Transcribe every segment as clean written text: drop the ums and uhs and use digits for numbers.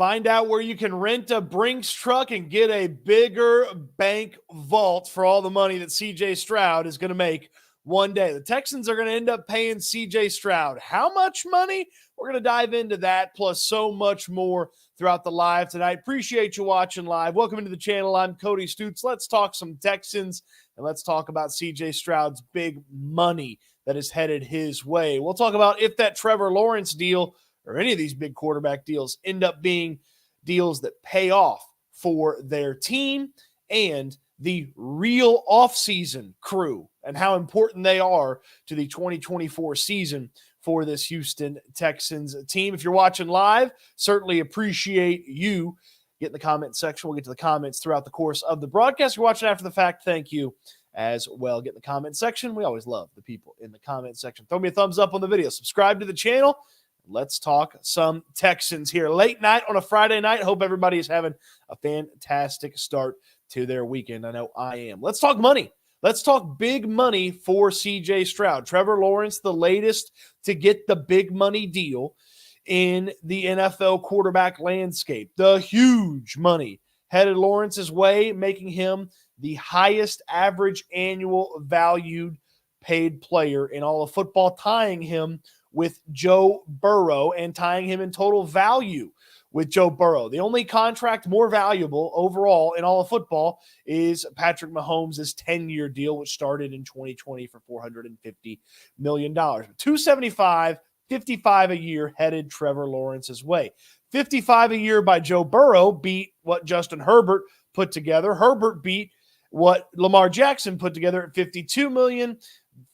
Find out where you can rent a Brinks truck and get a bigger bank vault for all the money that CJ Stroud is going to make one day. The Texans are going to end up paying CJ Stroud. How much money? We're going to dive into that plus so much more throughout the live tonight. Appreciate you watching live. Welcome into the channel. I'm Cody Stoots. Let's talk some Texans and let's talk about CJ Stroud's big money that is headed his way. We'll talk about if that Trevor Lawrence deal or any of these big quarterback deals end up being deals that pay off for their team and the real offseason crew and how important they are to the 2024 season for this Houston Texans team. If you're watching live, certainly appreciate you. Get in the comment section. We'll get to the comments throughout the course of the broadcast. If you're watching after the fact, thank you as well. Get in the comment section. We always love the people in the comment section. Throw me a thumbs up on the video. Subscribe to the channel. Let's talk some Texans here. Late night on a Friday night. Hope everybody is having a fantastic start to their weekend. I know I am. Let's talk money. Let's talk big money for CJ Stroud. Trevor Lawrence, the latest to get the big money deal in the NFL quarterback landscape. The huge money headed Lawrence's way, making him the highest average annual valued paid player in all of football, tying him with Joe Burrow and tying him in total value with Joe Burrow. The only contract more valuable overall in all of football is Patrick Mahomes' 10-year deal, which started in 2020 for $450 million. $275, $55 a year headed Trevor Lawrence's way. $55 a year by Joe Burrow beat what Justin Herbert put together. Herbert beat what Lamar Jackson put together at $52 million.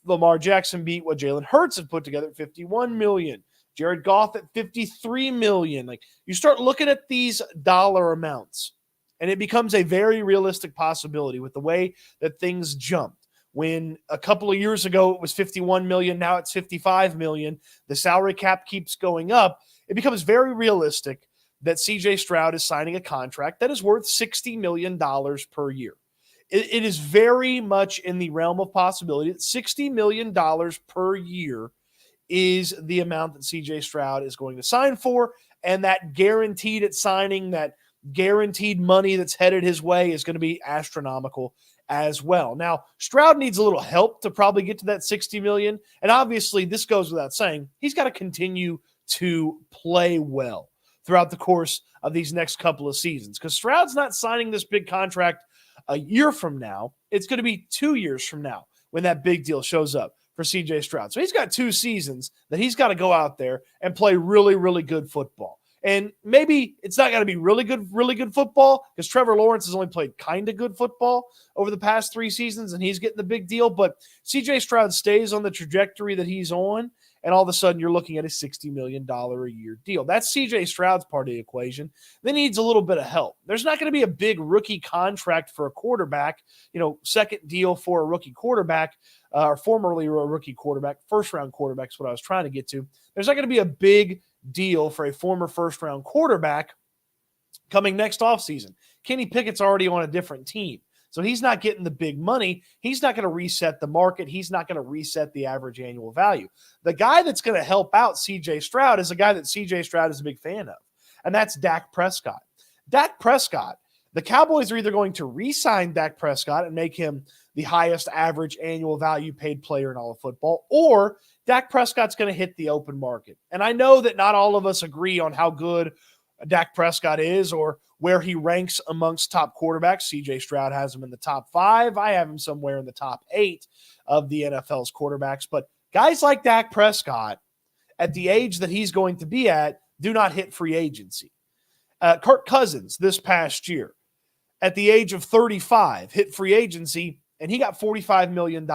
Lamar Jackson beat what Jalen Hurts had put together at $51 million. Jared Goff at $53 million. Like, you start looking at these dollar amounts, and it becomes a very realistic possibility with the way that things jumped. When a couple of years ago it was $51 million, now it's $55 million. The salary cap keeps going up. It becomes very realistic that CJ Stroud is signing a contract that is worth $60 million per year. It is very much in the realm of possibility that $60 million per year is the amount that CJ Stroud is going to sign for, and that guaranteed at signing, that guaranteed money that's headed his way is going to be astronomical as well. Now, Stroud needs a little help to probably get to that $60 million, and obviously this goes without saying. He's got to continue to play well throughout the course of these next couple of seasons, because Stroud's not signing this big contract a year from now. It's going to be 2 years from now when that big deal shows up for CJ Stroud. So he's got 2 seasons that he's got to go out there and play really, really good football. And maybe it's not going to be really good football, because Trevor Lawrence has only played kind of good football over the past 3 seasons, and he's getting the big deal. But CJ Stroud stays on the trajectory that he's on, and all of a sudden you're looking at a $60 million a year deal. That's CJ Stroud's part of the equation. Then he needs a little bit of help. There's not going to be a big rookie contract for a quarterback, second deal for a rookie quarterback, or formerly a rookie quarterback, first-round quarterback is what I was trying to get to. There's not going to be a big deal for a former first-round quarterback coming next offseason. Kenny Pickett's already on a different team, so he's not getting the big money. He's not going to reset the market. He's not going to reset the average annual value. The guy that's going to help out CJ Stroud is a guy that CJ Stroud is a big fan of, and that's Dak Prescott. Dak Prescott, the Cowboys are either going to re-sign Dak Prescott and make him the highest average annual value paid player in all of football, or Dak Prescott's going to hit the open market. And I know that not all of us agree on how good Dak Prescott is or where he ranks amongst top quarterbacks. CJ Stroud has him in the top 5. I have him somewhere in the top 8 of the NFL's quarterbacks. But guys like Dak Prescott, at the age that he's going to be at, do not hit free agency. Kirk Cousins this past year, at the age of 35, hit free agency, and he got $45 million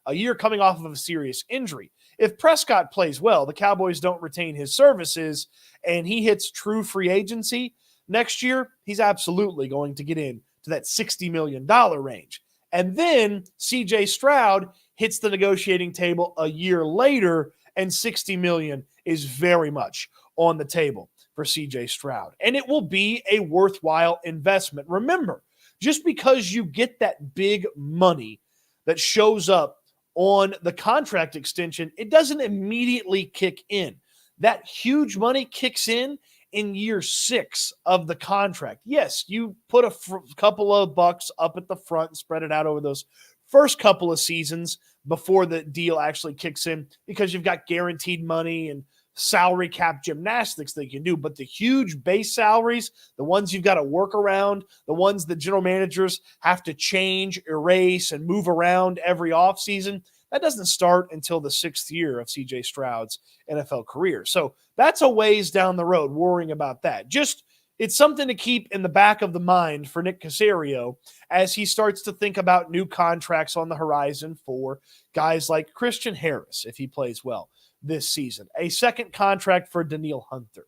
a year coming off of a serious injury. If Prescott plays well, the Cowboys don't retain his services, and he hits true free agency next year, he's absolutely going to get into that $60 million range. And then CJ Stroud hits the negotiating table a year later, and $60 million is very much on the table for CJ Stroud. And it will be a worthwhile investment. Remember, just because you get that big money that shows up on the contract extension, it doesn't immediately kick in. That huge money kicks in in year 6 of the contract. Yes, you put a couple of bucks up at the front and spread it out over those first couple of seasons before the deal actually kicks in, because you've got guaranteed money and salary cap gymnastics they can do. But the huge base salaries, the ones you've got to work around, the ones that general managers have to change, erase, and move around every offseason, that doesn't start until the 6th year of CJ Stroud's NFL career. So that's a ways down the road, worrying about that. Just, it's something to keep in the back of the mind for Nick Caserio as he starts to think about new contracts on the horizon for guys like Christian Harris, if he plays well this season. A second contract for Danielle Hunter.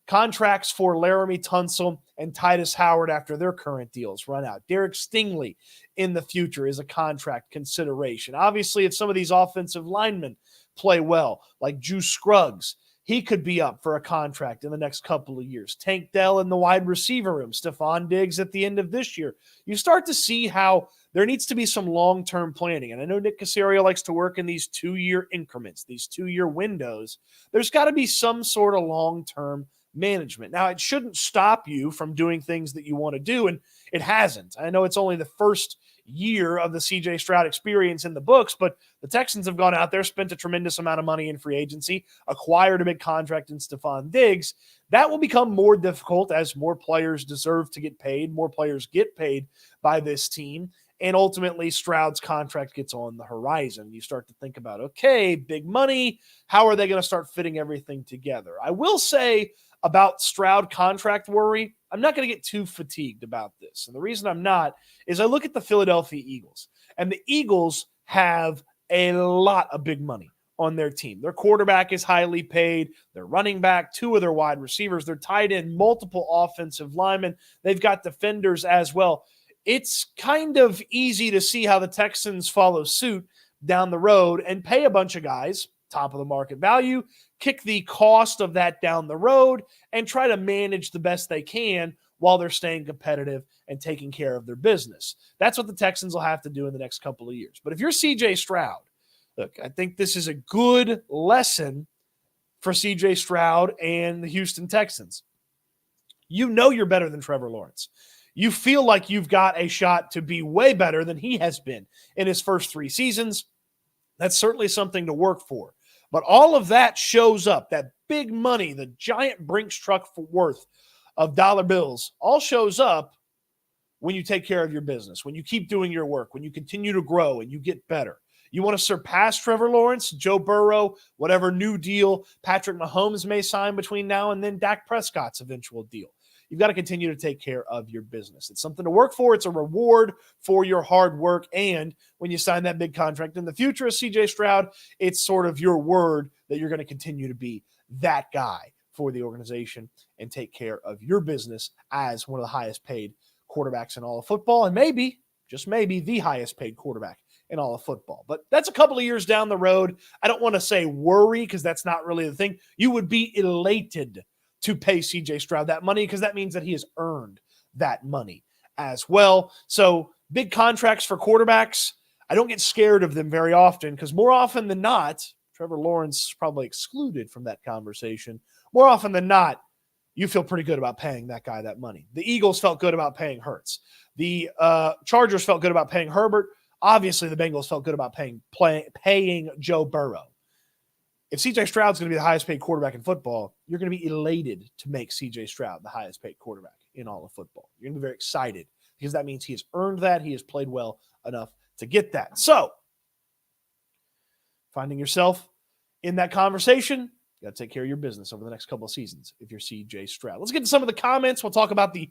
Contracts for Laramie Tunsil and Titus Howard after their current deals run out. Derek Stingley in the future is a contract consideration. Obviously, if some of these offensive linemen play well, like Juice Scruggs, he could be up for a contract in the next couple of years. Tank Dell in the wide receiver room. Stefon Diggs at the end of this year. You start to see how there needs to be some long-term planning. And I know Nick Caserio likes to work in these 2-year increments, these 2-year windows. There's got to be some sort of long-term management. Now, it shouldn't stop you from doing things that you want to do, and it hasn't. I know it's only the first year of the CJ Stroud experience in the books, but the Texans have gone out there, spent a tremendous amount of money in free agency, acquired a big contract in Stefon Diggs. That will become more difficult as more players deserve to get paid, more players get paid by this team, and ultimately Stroud's contract gets on the horizon. You start to think about, okay, big money, how are they going to start fitting everything together? I will say about Stroud contract worry, I'm not going to get too fatigued about this. And the reason I'm not is I look at the Philadelphia Eagles, and the Eagles have a lot of big money on their team. Their quarterback is highly paid. Their running back, 2 of their wide receivers. They're tied in multiple offensive linemen. They've got defenders as well. It's kind of easy to see how the Texans follow suit down the road and pay a bunch of guys top of the market value, kick the cost of that down the road, and try to manage the best they can while they're staying competitive and taking care of their business. That's what the Texans will have to do in the next couple of years. But if you're CJ Stroud, look, I think this is a good lesson for CJ Stroud and the Houston Texans. You know you're better than Trevor Lawrence. You feel like you've got a shot to be way better than he has been in his first 3 seasons. That's certainly something to work for. But all of that shows up, that big money, the giant Brinks truck worth of dollar bills, all shows up when you take care of your business, when you keep doing your work, when you continue to grow and you get better. You want to surpass Trevor Lawrence, Joe Burrow, whatever new deal Patrick Mahomes may sign between now and then, Dak Prescott's eventual deal. You've got to continue to take care of your business. It's something to work for. It's a reward for your hard work. And when you sign that big contract in the future as CJ Stroud, it's sort of your word that you're going to continue to be that guy for the organization and take care of your business as one of the highest paid quarterbacks in all of football, and maybe, just maybe, the highest paid quarterback in all of football. But that's a couple of years down the road. I don't want to say worry, because that's not really the thing. You would be elated to pay CJ Stroud that money, because that means that he has earned that money as well. So big contracts for quarterbacks, I don't get scared of them very often, because more often than not, Trevor Lawrence is probably excluded from that conversation. More often than not, you feel pretty good about paying that guy that money. The Eagles felt good about paying Hurts. The Chargers felt good about paying Herbert. Obviously, the Bengals felt good about paying Joe Burrow. If CJ Stroud's going to be the highest paid quarterback in football, you're going to be elated to make CJ Stroud the highest paid quarterback in all of football. You're going to be very excited, because that means he has earned that. He has played well enough to get that. So, finding yourself in that conversation, you got to take care of your business over the next couple of seasons if you're CJ Stroud. Let's get to some of the comments. We'll talk about the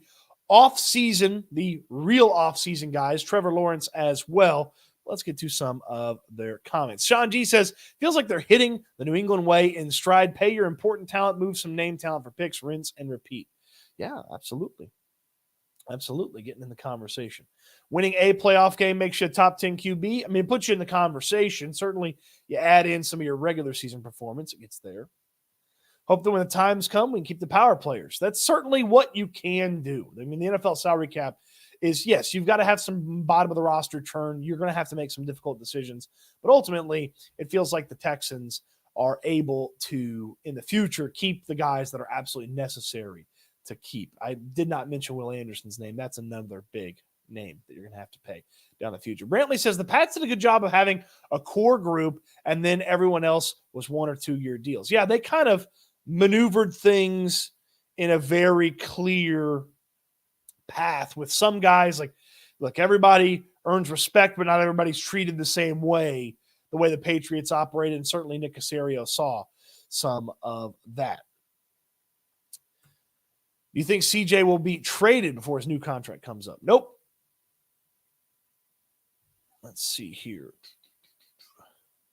offseason, the real offseason guys, Trevor Lawrence as well. Let's get to some of their comments. Sean G says, feels like they're hitting the New England way in stride. Pay your important talent, move some name talent for picks, rinse and repeat. Yeah, absolutely. Absolutely. Getting in the conversation. Winning a playoff game makes you a top 10 QB. I mean, it puts you in the conversation. Certainly, you add in some of your regular season performance, it gets there. Hope that when the times come, we can keep the power players. That's certainly what you can do. I mean, the NFL salary cap is, yes, you've got to have some bottom of the roster churn. You're going to have to make some difficult decisions. But ultimately, it feels like the Texans are able to, in the future, keep the guys that are absolutely necessary to keep. I did not mention Will Anderson's name. That's another big name that you're going to have to pay down the future. Brantley says the Pats did a good job of having a core group, and then everyone else was 1 or 2 year deals. Yeah, they kind of maneuvered things in a very clear path with some guys. Like, look, everybody earns respect, but not everybody's treated the same way, the way the Patriots operated, and certainly Nick Caserio saw some of that. You think CJ will be traded before his new contract comes up? Nope. Let's see here.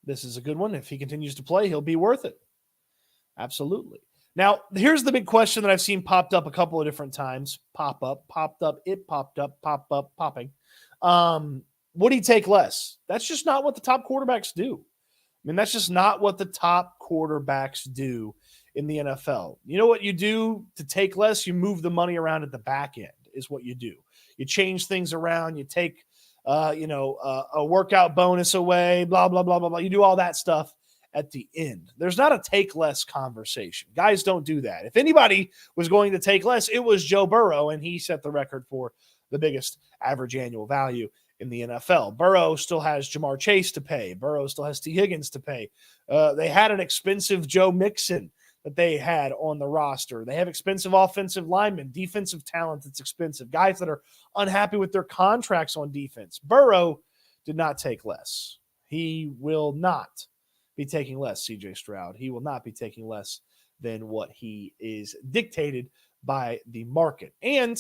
This is a good one. If he continues to play, he'll be worth it. Absolutely. Now, here's the big question that I've seen popped up a couple of different times. Popped up, popping. Would he take less? That's just not what the top quarterbacks do. I mean, that's just not what the top quarterbacks do in the NFL. You know what you do to take less? You move the money around at the back end is what you do. You change things around. You take, a workout bonus away, blah, blah, blah, blah, blah. You do all that stuff at the end. There's not a take less conversation. Guys don't do that. If anybody was going to take less, it was Joe Burrow, and he set the record for the biggest average annual value in the NFL. Burrow still has Jamar Chase to pay. Burrow still has T. Higgins to pay. They had an expensive Joe Mixon that they had on the roster. They have expensive offensive linemen, defensive talent that's expensive, guys that are unhappy with their contracts on defense. Burrow did not take less. He will not be taking less, CJ Stroud. He will not be taking less than what he is dictated by the market. And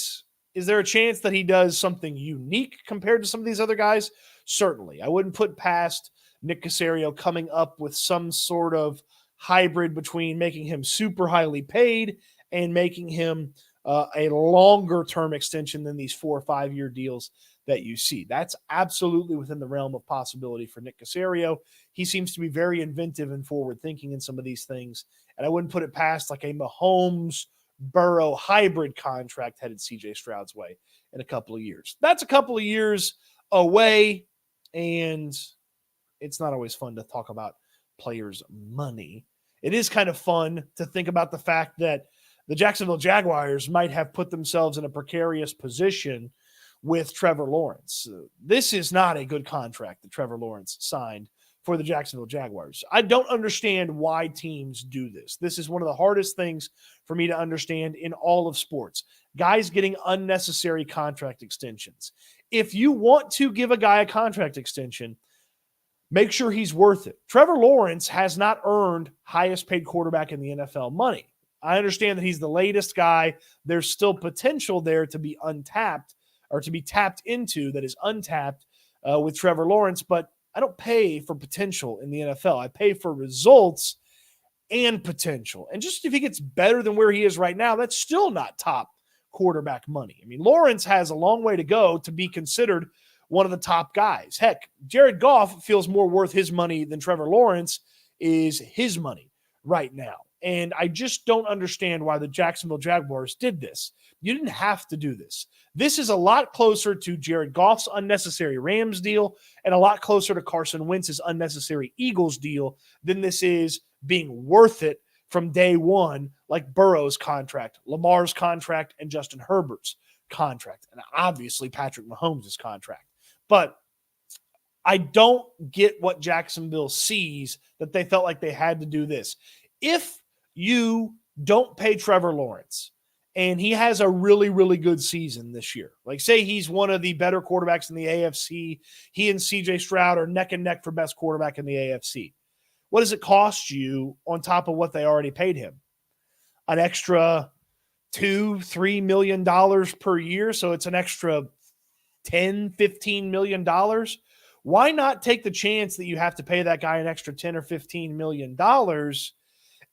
is there a chance that he does something unique compared to some of these other guys? Certainly. I wouldn't put past Nick Caserio coming up with some sort of hybrid between making him super highly paid and making him a longer term extension than these 4 or 5 year deals that you see. That's absolutely within the realm of possibility for Nick Caserio. He seems to be very inventive and forward thinking in some of these things. And I wouldn't put it past like a Mahomes Burrow hybrid contract headed CJ Stroud's way in a couple of years. That's a couple of years away, and it's not always fun to talk about players' money. It is kind of fun to think about the fact that the Jacksonville Jaguars might have put themselves in a precarious position with Trevor Lawrence. This is not a good contract that Trevor Lawrence signed for the Jacksonville Jaguars. I don't understand why teams do this. This is one of the hardest things for me to understand in all of sports. Guys getting unnecessary contract extensions. If you want to give a guy a contract extension, make sure he's worth it. Trevor Lawrence has not earned highest paid quarterback in the NFL money. I understand that he's the latest guy. There's still potential there to be untapped or to be tapped into that is untapped with Trevor Lawrence, but I don't pay for potential in the NFL. I pay for results and potential. And just if he gets better than where he is right now, that's still not top quarterback money. I mean, Lawrence has a long way to go to be considered one of the top guys. Heck, Jared Goff feels more worth his money than Trevor Lawrence is his money right now. And I just don't understand why the Jacksonville Jaguars did this. You didn't have to do this. This is a lot closer to Jared Goff's unnecessary Rams deal and a lot closer to Carson Wentz's unnecessary Eagles deal than this is being worth it from day one, like Burrow's contract, Lamar's contract, and Justin Herbert's contract, and obviously Patrick Mahomes' contract. But I don't get what Jacksonville sees that they felt like they had to do this. If you don't pay Trevor Lawrence and he has a really, really good season this year, like say he's one of the better quarterbacks in the AFC, he and CJ Stroud are neck and neck for best quarterback in the AFC. What does it cost you on top of what they already paid him? An extra $2-3 million per year. So it's an extra $10-15 million. Why not take the chance that you have to pay that guy an extra $10 or $15 million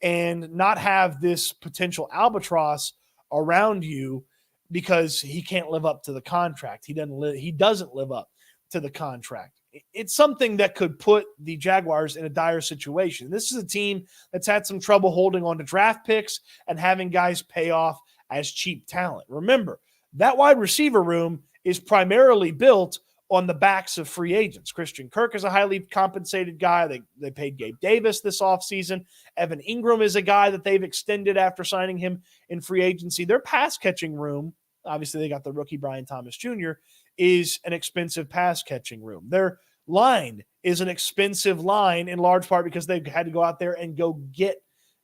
and not have this potential albatross around you because he can't live up to the contract? He doesn't live up to the contract. It's something that could put the Jaguars in a dire situation. This is a team that's had some trouble holding on to draft picks and having guys pay off as cheap talent. Remember, that wide receiver room is primarily built on the backs of free agents. Christian Kirk is a highly compensated guy. They paid Gabe Davis this offseason. Evan Ingram is a guy that they've extended after signing him in free agency. Their pass catching room, obviously they got the rookie Brian Thomas Jr., is an expensive pass catching room. Their line is an expensive line in large part because they've had to go out there and go get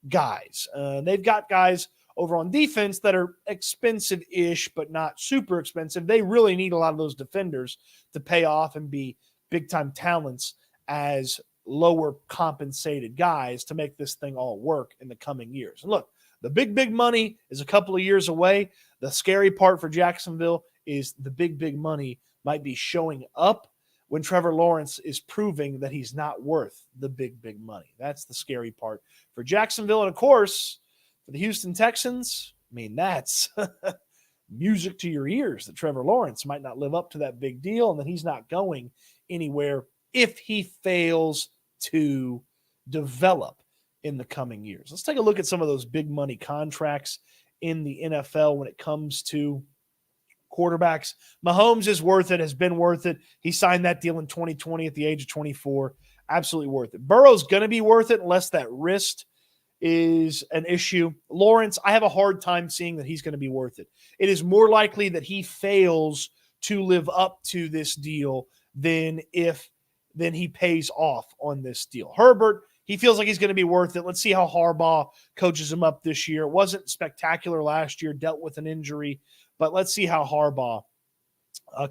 guys. They've got guys over on defense that are expensive-ish, but not super expensive. They really need a lot of those defenders to pay off and be big-time talents as lower compensated guys to make this thing all work in the coming years. And look, the big money is a couple of years away. The scary part for Jacksonville is the big money might be showing up when Trevor Lawrence is proving that he's not worth the big money. That's the scary part for Jacksonville. And, of course, for the Houston Texans, I mean, that's music to your ears that Trevor Lawrence might not live up to that big deal and that he's not going anywhere if he fails to develop in the coming years. Let's take a look at some of those big money contracts in the NFL when it comes to quarterbacks. Mahomes is worth it, has been worth it. He signed that deal in 2020 at the age of 24. Absolutely worth it. Burrow's going to be worth it unless that wrist is an issue. Lawrence, I have a hard time seeing that he's going to be worth it. It is more likely that he fails to live up to this deal than he pays off on this deal. Herbert, he feels like he's going to be worth it. Let's see how Harbaugh coaches him up this year. It wasn't spectacular last year, dealt with an injury, but let's see how Harbaugh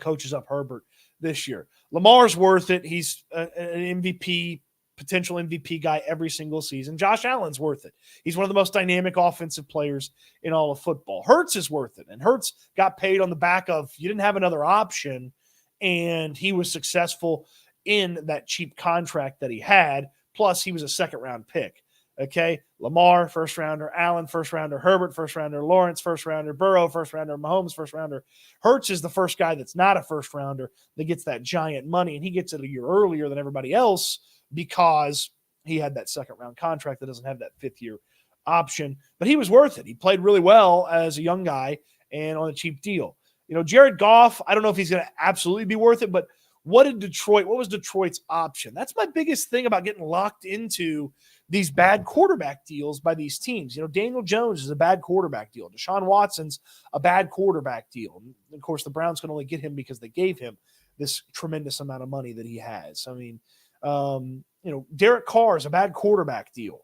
coaches up Herbert this year. Lamar's worth it. He's an MVP, potential MVP guy every single season. Josh Allen's worth it. He's one of the most dynamic offensive players in all of football. Hurts is worth it. And Hurts got paid on the back of you didn't have another option, and he was successful in that cheap contract that he had. Plus, he was a second-round pick. Okay, Lamar, first rounder, Allen, first rounder, Herbert, first rounder, Lawrence, first rounder, Burrow, first rounder, Mahomes, first rounder. Hurts is the first guy that's not a first rounder that gets that giant money, and he gets it a year earlier than everybody else because he had that second round contract that doesn't have that fifth year option. But he was worth it. He played really well as a young guy and on a cheap deal. You know, Jared Goff, I don't know if he's going to absolutely be worth it, but what was Detroit's option? That's my biggest thing about getting locked into these bad quarterback deals by these teams. You know, Daniel Jones is a bad quarterback deal. Deshaun Watson's a bad quarterback deal. And of course, the Browns can only get him because they gave him this tremendous amount of money that he has. I mean, you know, Derek Carr is a bad quarterback deal.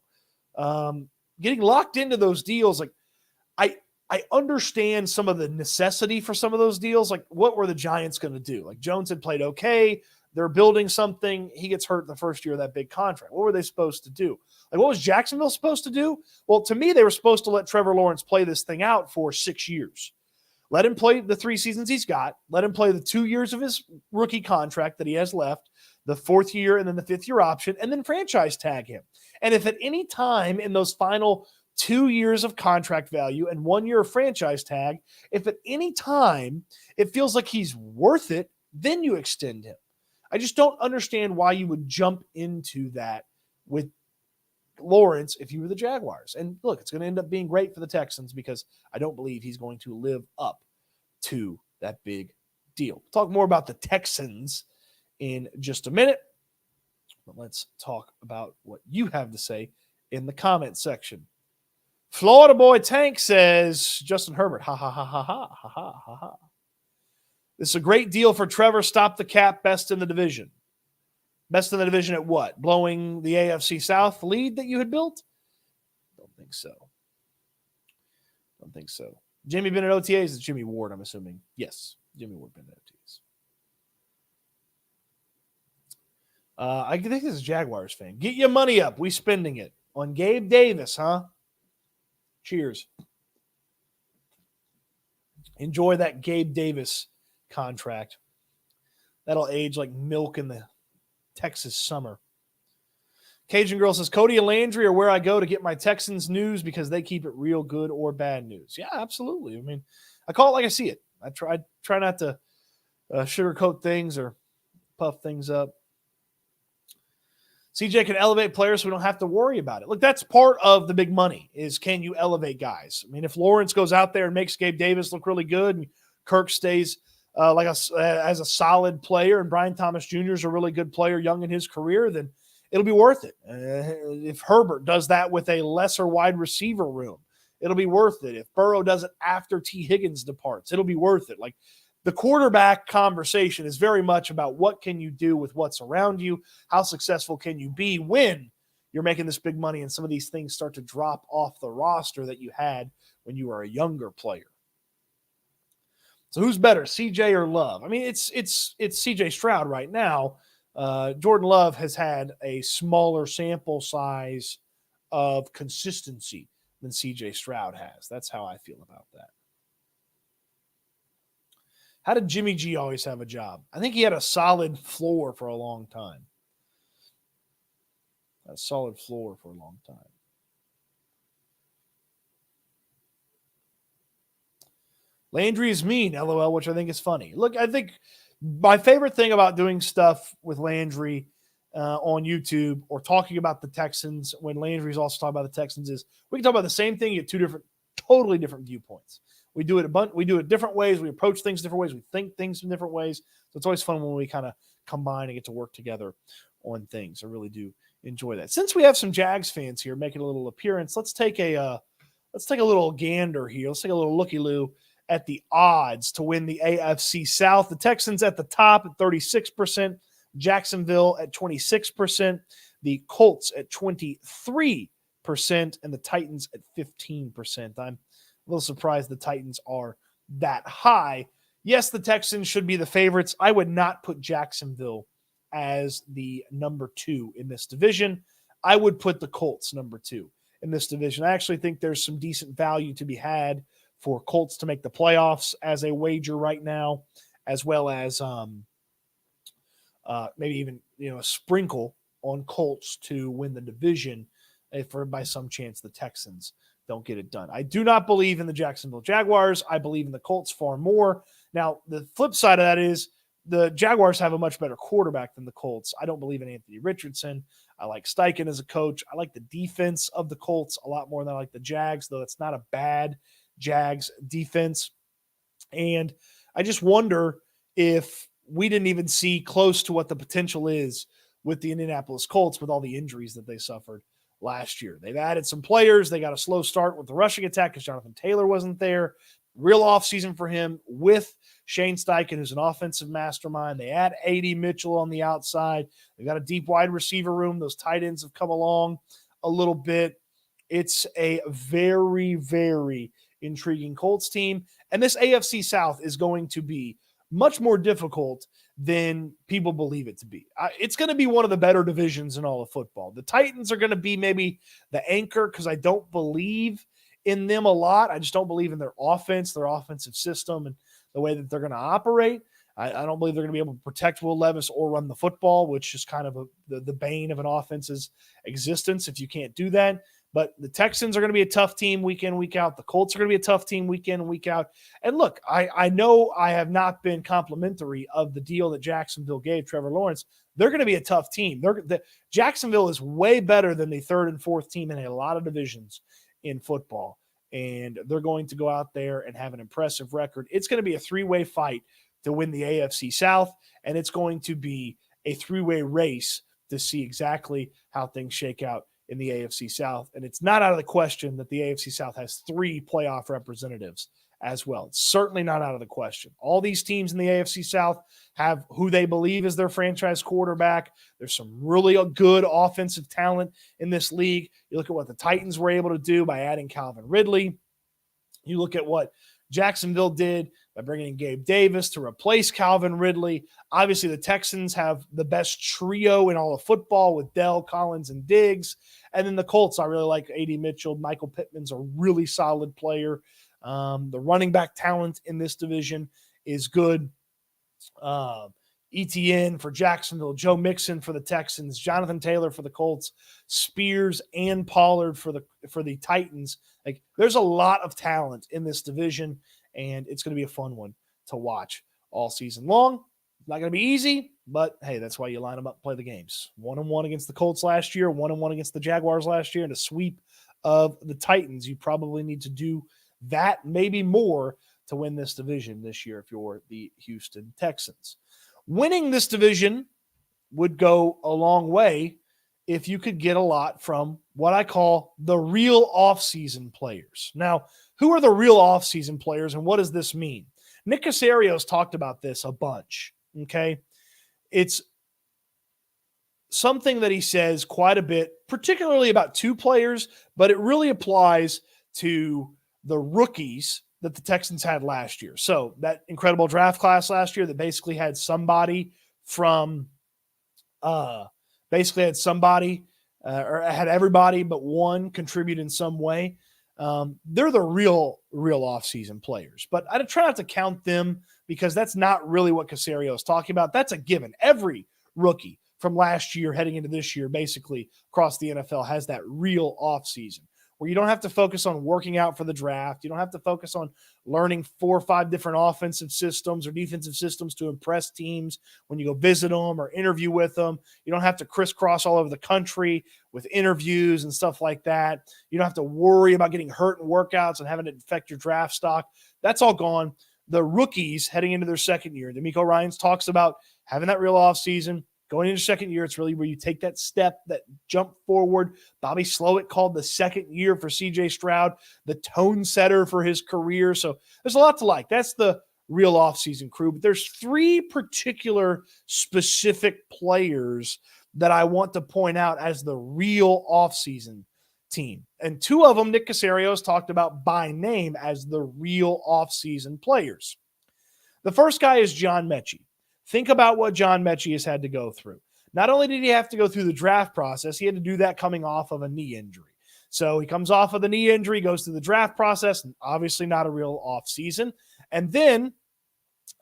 Getting locked into those deals, like I understand some of the necessity for some of those deals. Like, what were the Giants going to do? Like, Jones had played okay. They're building something. He gets hurt the first year of that big contract. What were they supposed to do? Like, what was Jacksonville supposed to do? Well, to me, they were supposed to let Trevor Lawrence play this thing out for 6 years. Let him play the 3 seasons he's got. Let him play the 2 years of his rookie contract that he has left, the 4th year and then the 5th year option, and then franchise tag him. And if at any time in those final 2 years of contract value and 1 year of franchise tag, if at any time it feels like he's worth it, then you extend him. I just don't understand why you would jump into that with Lawrence if you were the Jaguars. And look, it's going to end up being great for the Texans because I don't believe he's going to live up to that big deal. We'll talk more about the Texans in just a minute, but let's talk about what you have to say in the comment section. Florida Boy Tank says, Justin Herbert, ha, ha, ha, ha, ha, ha, ha, ha, ha. This is a great deal for Trevor. Stop the cap, best in the division. Best in the division at what? Blowing the AFC South lead that you had built? Don't think so. Don't think so. Jimmy been at OTAs? It's Jimmy Ward, I'm assuming. Yes, Jimmy Ward been at OTAs. I think this is a Jaguars fan. Get your money up. We spending it on Gabe Davis, huh? Cheers. Enjoy that Gabe Davis contract. That'll age like milk in the Texas summer. Cajun Girl says, Cody and Landry are where I go to get my Texans news because they keep it real good or bad news. Yeah, absolutely. I mean, I call it like I see it. I try not to sugarcoat things or puff things up. CJ can elevate players so we don't have to worry about it. Look, that's part of the big money is can you elevate guys? I mean, if Lawrence goes out there and makes Gabe Davis look really good and Kirk stays as a solid player, and Brian Thomas Jr. is a really good player young in his career, then it'll be worth it. If Herbert does that with a lesser wide receiver room, it'll be worth it. If Burrow does it after T. Higgins departs, it'll be worth it. Like, the quarterback conversation is very much about what can you do with what's around you, how successful can you be when you're making this big money and some of these things start to drop off the roster that you had when you were a younger player. So who's better, CJ or Love? I mean, it's CJ Stroud right now. Jordan Love has had a smaller sample size of consistency than CJ Stroud has. That's how I feel about that. How did Jimmy G always have a job? I think he had a solid floor for a long time. A solid floor for a long time. Landry is mean, LOL, which I think is funny. Look, I think my favorite thing about doing stuff with Landry on YouTube or talking about the Texans when Landry's also talking about the Texans is we can talk about the same thing at totally different viewpoints. We do it different ways. We approach things different ways. We think things in different ways. So it's always fun when we kind of combine and get to work together on things. I really do enjoy that. Since we have some Jags fans here making a little appearance, let's take a little gander here. Let's take a little looky-loo at the odds to win the AFC South. The Texans at the top at 36%, Jacksonville at 26%, the Colts at 23%, and the Titans at 15%. I'm a little surprised the Titans are that high. Yes, the Texans should be the favorites. I would not put Jacksonville as the number 2 in this division. I would put the Colts number 2 in this division. I actually think there's some decent value to be had for Colts to make the playoffs as a wager right now, as well as maybe even a sprinkle on Colts to win the division if by some chance the Texans don't get it done. I do not believe in the Jacksonville Jaguars. I believe in the Colts far more. Now, the flip side of that is the Jaguars have a much better quarterback than the Colts. I don't believe in Anthony Richardson. I like Steichen as a coach. I like the defense of the Colts a lot more than I like the Jags, though it's not a bad Jags defense. And I just wonder if we didn't even see close to what the potential is with the Indianapolis Colts with all the injuries that they suffered last year. They've added some players. They got a slow start with the rushing attack because Jonathan Taylor wasn't there. Real offseason for him with Shane Steichen, who's an offensive mastermind. They add A.D. Mitchell on the outside. They've got a deep wide receiver room. Those tight ends have come along a little bit. It's a very, very intriguing Colts team. And this AFC South is going to be much more difficult than people believe it to be. It's going to be one of the better divisions in all of football. The Titans are going to be maybe the anchor because I don't believe in them a lot. I just don't believe in their offense, their offensive system, and the way that they're going to operate. I don't believe they're going to be able to protect Will Levis or run the football, which is kind of the bane of an offense's existence if you can't do that. But the Texans are going to be a tough team week in, week out. The Colts are going to be a tough team week in, week out. And look, I know I have not been complimentary of the deal that Jacksonville gave Trevor Lawrence. They're going to be a tough team. Jacksonville is way better than the third and fourth team in a lot of divisions in football. And they're going to go out there and have an impressive record. It's going to be a three-way fight to win the AFC South, and it's going to be a three-way race to see exactly how things shake out in the AFC South. And it's not out of the question that the AFC South has 3 playoff representatives as well. It's certainly not out of the question. All these teams in the AFC South have who they believe is their franchise quarterback. There's some really good offensive talent in this league. You look at what the Titans were able to do by adding Calvin Ridley. You look at what Jacksonville did by bringing in Gabe Davis to replace Calvin Ridley. Obviously, the Texans have the best trio in all of football with Dell, Collins, and Diggs. And then the Colts, I really like A.D. Mitchell. Michael Pittman's a really solid player. The running back talent in this division is good. ETN for Jacksonville, Joe Mixon for the Texans, Jonathan Taylor for the Colts, Spears and Pollard for the Titans. Like, there's a lot of talent in this division, and it's going to be a fun one to watch all season long. Not going to be easy, but hey, that's why you line them up and play the games. 1-1 against the Colts last year, 1-1 against the Jaguars last year, and a sweep of the Titans. You probably need to do that, maybe more, to win this division this year if you're the Houston Texans. Winning this division would go a long way if you could get a lot from what I call the real offseason players. Now, who are the real offseason players, and what does this mean? Nick Caserio's talked about this a bunch, okay? It's something that he says quite a bit, particularly about two players, but it really applies to the rookies that the Texans had last year. So that incredible draft class last year that basically had somebody from or had everybody but one contribute in some way. They're the real offseason players. But I try not to count them because that's not really what Caserio is talking about. That's a given. Every rookie from last year heading into this year, basically across the NFL, has that real offseason where you don't have to focus on working out for the draft. You don't have to focus on learning 4 or 5 different offensive systems or defensive systems to impress teams when you go visit them or interview with them. You don't have to crisscross all over the country with interviews and stuff like that. You don't have to worry about getting hurt in workouts and having it affect your draft stock. That's all gone. The rookies heading into their second year, D'Amico Ryans talks about having that real offseason. Going into second year, it's really where you take that step, that jump forward. Bobby Slowick called the second year for CJ Stroud the tone setter for his career. So there's a lot to like. That's the real offseason crew. But there's 3 particular specific players that I want to point out as the real offseason team. And 2 of them, Nick Caserio has talked about by name as the real offseason players. The first guy is John Mechie. Think about what John Mechie has had to go through. Not only did he have to go through the draft process, he had to do that coming off of a knee injury. So he comes off of the knee injury, goes through the draft process, and obviously not a real offseason. And then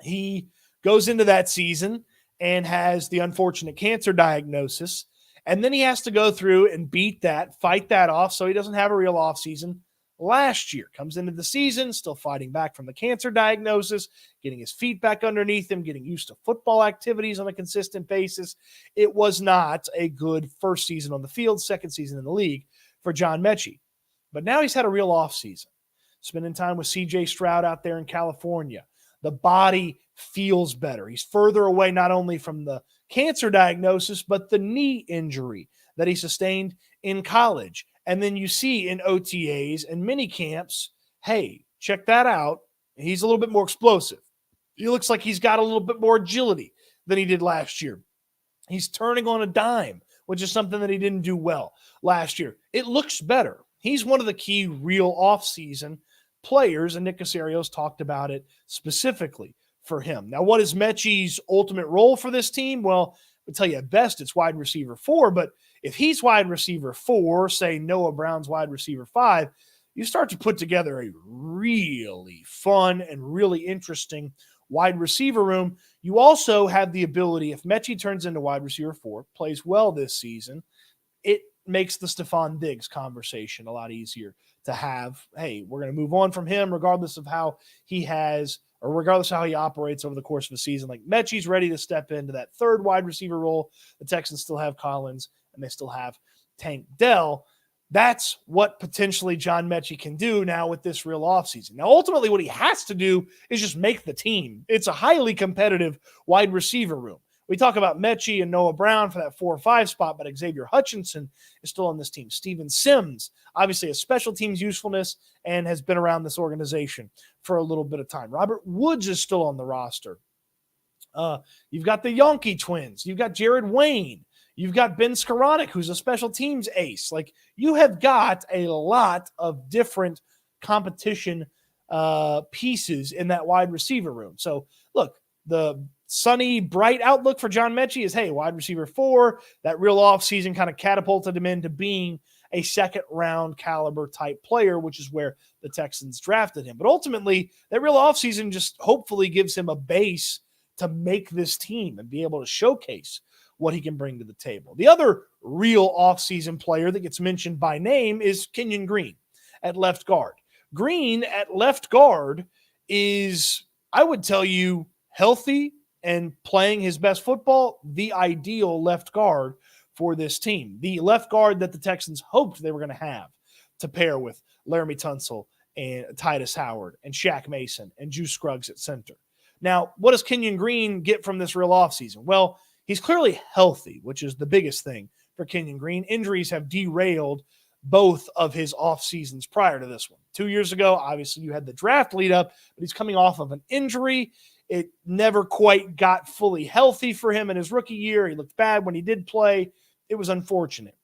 he goes into that season and has the unfortunate cancer diagnosis. And then he has to go through and beat that, fight that off, so he doesn't have a real offseason. Last year, comes into the season, still fighting back from the cancer diagnosis, getting his feet back underneath him, getting used to football activities on a consistent basis. It was not a good first season on the field, second season in the league for John Mechie. But now he's had a real offseason, spending time with CJ Stroud out there in California. The body feels better. He's further away not only from the cancer diagnosis, but the knee injury that he sustained in college. And then you see in OTAs and mini camps, hey, check that out. He's a little bit more explosive. He looks like he's got a little bit more agility than he did last year. He's turning on a dime, which is something that he didn't do well last year. It looks better. He's one of the key real offseason players, and Nick Caserio's talked about it specifically for him. Now, what is Mechie's ultimate role for this team? Well, I'll tell you at best it's wide receiver 4, but if he's wide receiver 4, say Noah Brown's wide receiver 5, you start to put together a really fun and really interesting wide receiver room. You also have the ability, if Mechie turns into wide receiver 4, plays well this season, it makes the Stefon Diggs conversation a lot easier to have. Hey, we're going to move on from him regardless of how he has or regardless of how he operates over the course of the season. Like Mechie's ready to step into that third wide receiver role. The Texans still have Collins and they still have Tank Dell. That's what potentially John Mechie can do now with this real offseason. Now, ultimately, what he has to do is just make the team. It's a highly competitive wide receiver room. We talk about Mechie and Noah Brown for that 4 or 5 spot, but Xavier Hutchinson is still on this team. Steven Sims, obviously a special teams usefulness and has been around this organization for a little bit of time. Robert Woods is still on the roster. You've got the Yankee twins. You've got Jared Wayne. You've got Ben Skoranek, who's a special teams ace. Like, you have got a lot of different competition pieces in that wide receiver room. So, look, the sunny, bright outlook for John Mechie is, hey, wide receiver 4, that real offseason kind of catapulted him into being a second-round caliber type player, which is where the Texans drafted him. But ultimately, that real offseason just hopefully gives him a base to make this team and be able to showcase what he can bring to the table. The other real offseason player that gets mentioned by name is Kenyon Green at left guard. Green at left guard is, I would tell you, healthy and playing his best football, the ideal left guard for this team. The left guard that the Texans hoped they were going to have to pair with Laramie Tunsil and Titus Howard and Shaq Mason and Juice Scruggs at center. Now, what does Kenyon Green get from this real offseason? Well, he's clearly healthy, which is the biggest thing for Kenyon Green. Injuries have derailed both of his off seasons prior to this one. 2 years ago, obviously you had the draft lead up, but he's coming off of an injury. It never quite got fully healthy for him in his rookie year. He looked bad when he did play. It was unfortunate.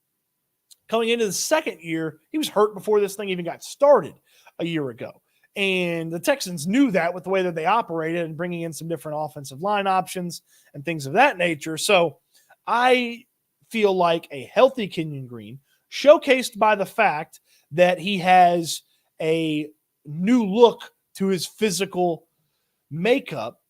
Coming into the second year, he was hurt before this thing even got started a year ago. And the Texans knew that with the way that they operated and bringing in some different offensive line options and things of that nature. So I feel like a healthy Kenyon Green, showcased by the fact that he has a new look to his physical makeup.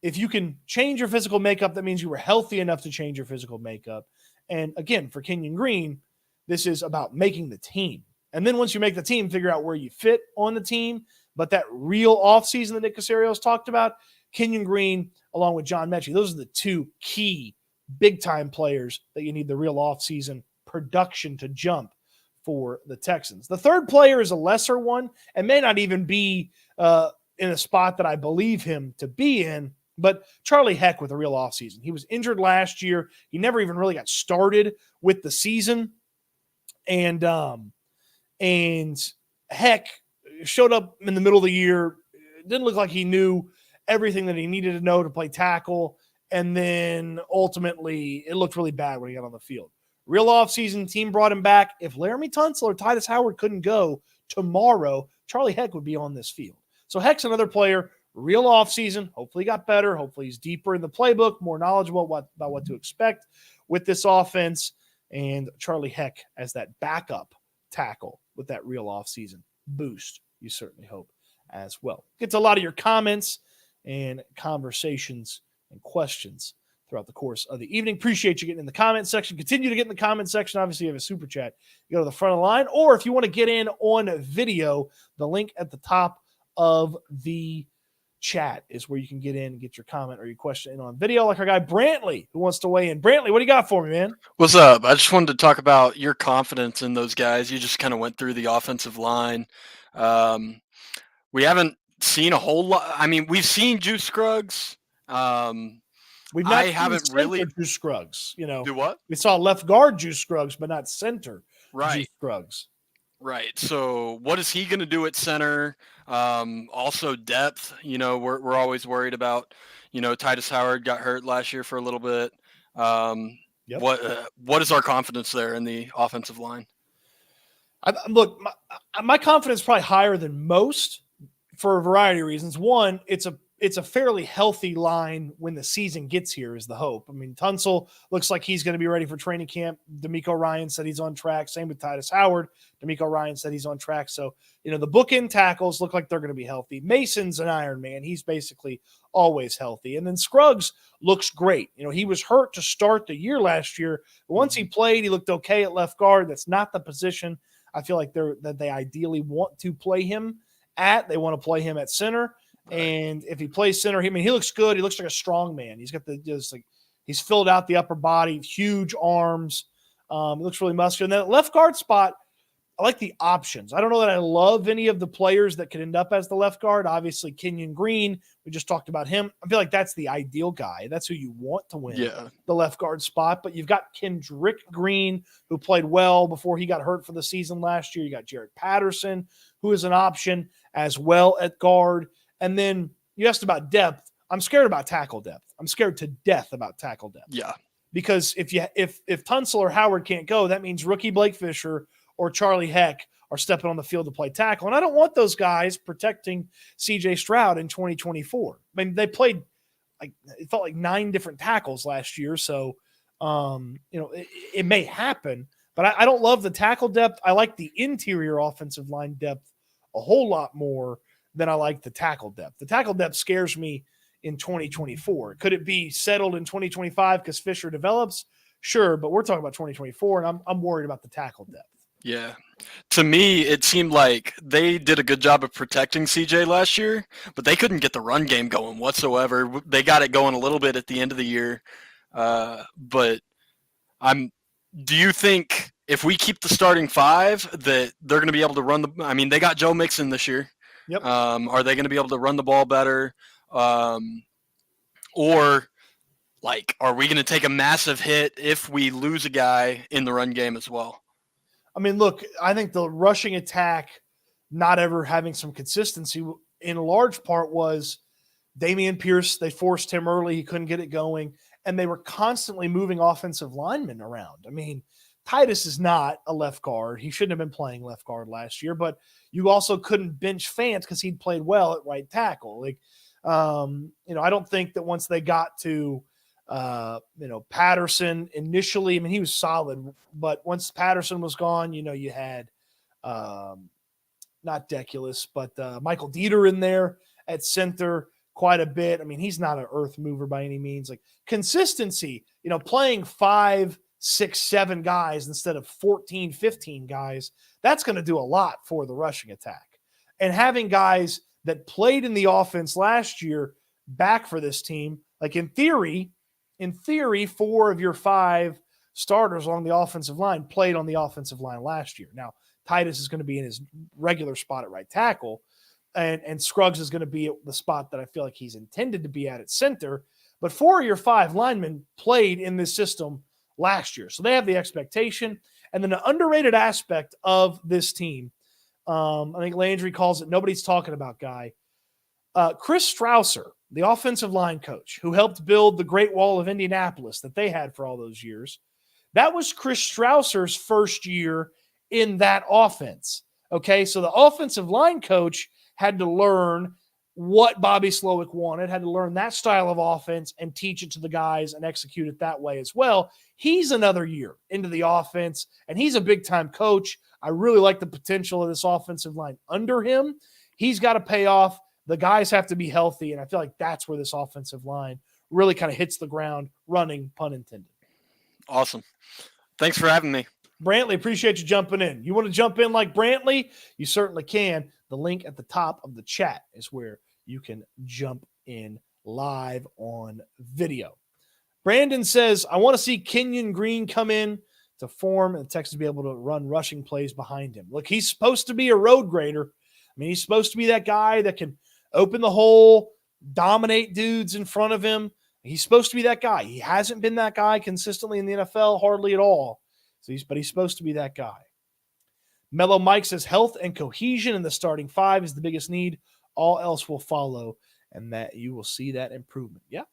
If you can change your physical makeup, that means you were healthy enough to change your physical makeup. And again, for Kenyon Green, this is about making the team. And then once you make the team, figure out where you fit on the team. But that real offseason that Nick Caserio has talked about, Kenyon Green, along with John Mechie, those are the two key big-time players that you need the real offseason production to jump for the Texans. The third player is a lesser one and may not even be in a spot that I believe him to be in, but Charlie Heck with a real offseason. He was injured last year. He never even really got started with the season. And Heck showed up in the middle of the year. It didn't look like he knew everything that he needed to know to play tackle. And then ultimately it looked really bad when he got on the field. Real offseason, team brought him back. If Laramie Tunsil or Titus Howard couldn't go tomorrow, Charlie Heck would be on this field. So Heck's another player, real offseason. Hopefully he got better. Hopefully he's deeper in the playbook, more knowledgeable about what to expect with this offense. And Charlie Heck as that backup tackle with that real offseason boost, you certainly hope as well. Get to a lot of your comments and conversations and questions throughout the course of the evening. Appreciate you getting in the comment section. Continue to get in the comment section. Obviously, you have a super chat. You go to the front of the line, or if you want to get in on video, the link at the top of the chat is where you can get in and get your comment or your question in on video, like our guy Brantley, who wants to weigh in. Brantley, what do you got for me, man? What's up? I just wanted to talk about your confidence in those guys. You just kind of went through the offensive line. We haven't seen a whole lot. I mean, we've seen Juice Scruggs. We've not haven't really Juice Scruggs. You know, do what? We saw left guard Juice Scruggs, but not center Juice Scruggs. Right. So what is he going to do at center? Also depth. You know, we're always worried about. You know, Titus Howard got hurt last year for a little bit. Yep. What is our confidence there in the offensive line? Look, my confidence is probably higher than most for a variety of reasons. One, it's a fairly healthy line when the season gets here is the hope. I mean, Tunsil looks like he's going to be ready for training camp. D'Amico Ryan said he's on track. Same with Titus Howard. D'Amico Ryan said he's on track. So, you know, the bookend tackles look like they're going to be healthy. Mason's an Iron Man. He's basically always healthy. And then Scruggs looks great. You know, he was hurt to start the year last year. But once he played, he looked okay at left guard. That's not the position I feel like they ideally want to play him at. They want to play him at center. Right. And if he plays center, he looks good. He looks like a strong man. He's got he's filled out the upper body, huge arms. He looks really muscular. And then left guard spot, I like the options. I don't know that I love any of the players that could end up as the left guard. Obviously, Kenyon Green, we just talked about him. I feel like that's the ideal guy. That's who you want to win the left guard spot. But you've got Kendrick Green, who played well before he got hurt for the season last year. You got Jared Patterson, who is an option as well at guard. And then you asked about depth. I'm scared about tackle depth. I'm scared to death about tackle depth. Yeah. Because if Tunsil or Howard can't go, that means rookie Blake Fisher or Charlie Heck are stepping on the field to play tackle. And I don't want those guys protecting CJ Stroud in 2024. I mean, they played it felt like 9 different tackles last year. So, you know, it may happen, but I don't love the tackle depth. I like the interior offensive line depth a whole lot more than I like the tackle depth. The tackle depth scares me in 2024. Could it be settled in 2025 because Fisher develops? Sure, but we're talking about 2024, and I'm worried about the tackle depth. Yeah. To me, it seemed like they did a good job of protecting CJ last year, but they couldn't get the run game going whatsoever. They got it going a little bit at the end of the year. But do you think if we keep the starting 5 that they're going to be able to run they got Joe Mixon this year. Yep. Are they going to be able to run the ball better? Or like, are we going to take a massive hit if we lose a guy in the run game as well? I mean, look, I think the rushing attack not ever having some consistency in large part was Dameon Pierce. They forced him early. He couldn't get it going. And they were constantly moving offensive linemen around. I mean, Titus is not a left guard. He shouldn't have been playing left guard last year, but you also couldn't bench Fant because he'd played well at right tackle. Like, I don't think that once they got to, Patterson initially, I mean, he was solid, but once Patterson was gone, you had, not Deculus, but Michael Dieter in there at center quite a bit. I mean, he's not an earth mover by any means. Like consistency, playing 5, 6, 7 guys instead of 14, 15 guys, that's going to do a lot for the rushing attack. And having guys that played in the offense last year back for this team, like in theory, 4 of your 5 starters along the offensive line played on the offensive line last year. Now, Titus is going to be in his regular spot at right tackle, and Scruggs is going to be at the spot that I feel like he's intended to be at center. But 4 of your 5 linemen played in this system last year. So they have the expectation. And then the underrated aspect of this team, I think Landry calls it nobody's talking about guy. Chris Strausser, the offensive line coach who helped build the Great Wall of Indianapolis that they had for all those years, that was Chris Strausser's first year in that offense. Okay, so the offensive line coach had to learn what Bobby Slowick wanted, had to learn that style of offense and teach it to the guys and execute it that way as well. He's another year into the offense, and he's a big-time coach. I really like the potential of this offensive line under him. He's got to pay off. The guys have to be healthy, and I feel like that's where this offensive line really kind of hits the ground running, pun intended. Awesome. Thanks for having me. Brantley, appreciate you jumping in. You want to jump in like Brantley? You certainly can. The link at the top of the chat is where you can jump in live on video. Brandon says, I want to see Kenyon Green come in to form and the Texans be able to run rushing plays behind him. Look, he's supposed to be a road grader. I mean, he's supposed to be that guy that can open the hole, dominate dudes in front of him. He's supposed to be that guy. He hasn't been that guy consistently in the NFL, hardly at all. But he's supposed to be that guy. Mellow Mike says health and cohesion in the starting 5 is the biggest need. All else will follow, and that you will see that improvement. Yeah.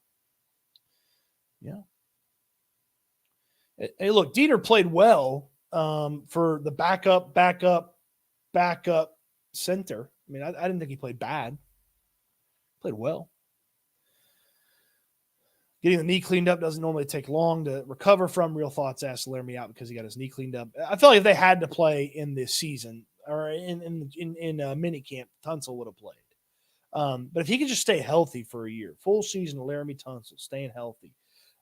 Hey, look, Dieter played well for the backup center. I mean, I didn't think he played bad. Played well. Getting the knee cleaned up doesn't normally take long to recover from. Real Thoughts asked to let me out because he got his knee cleaned up. I feel like if they had to play in this season or in minicamp, Tunsil would have played. But if he could just stay healthy for a year, full season of Laramie Tunsil, staying healthy,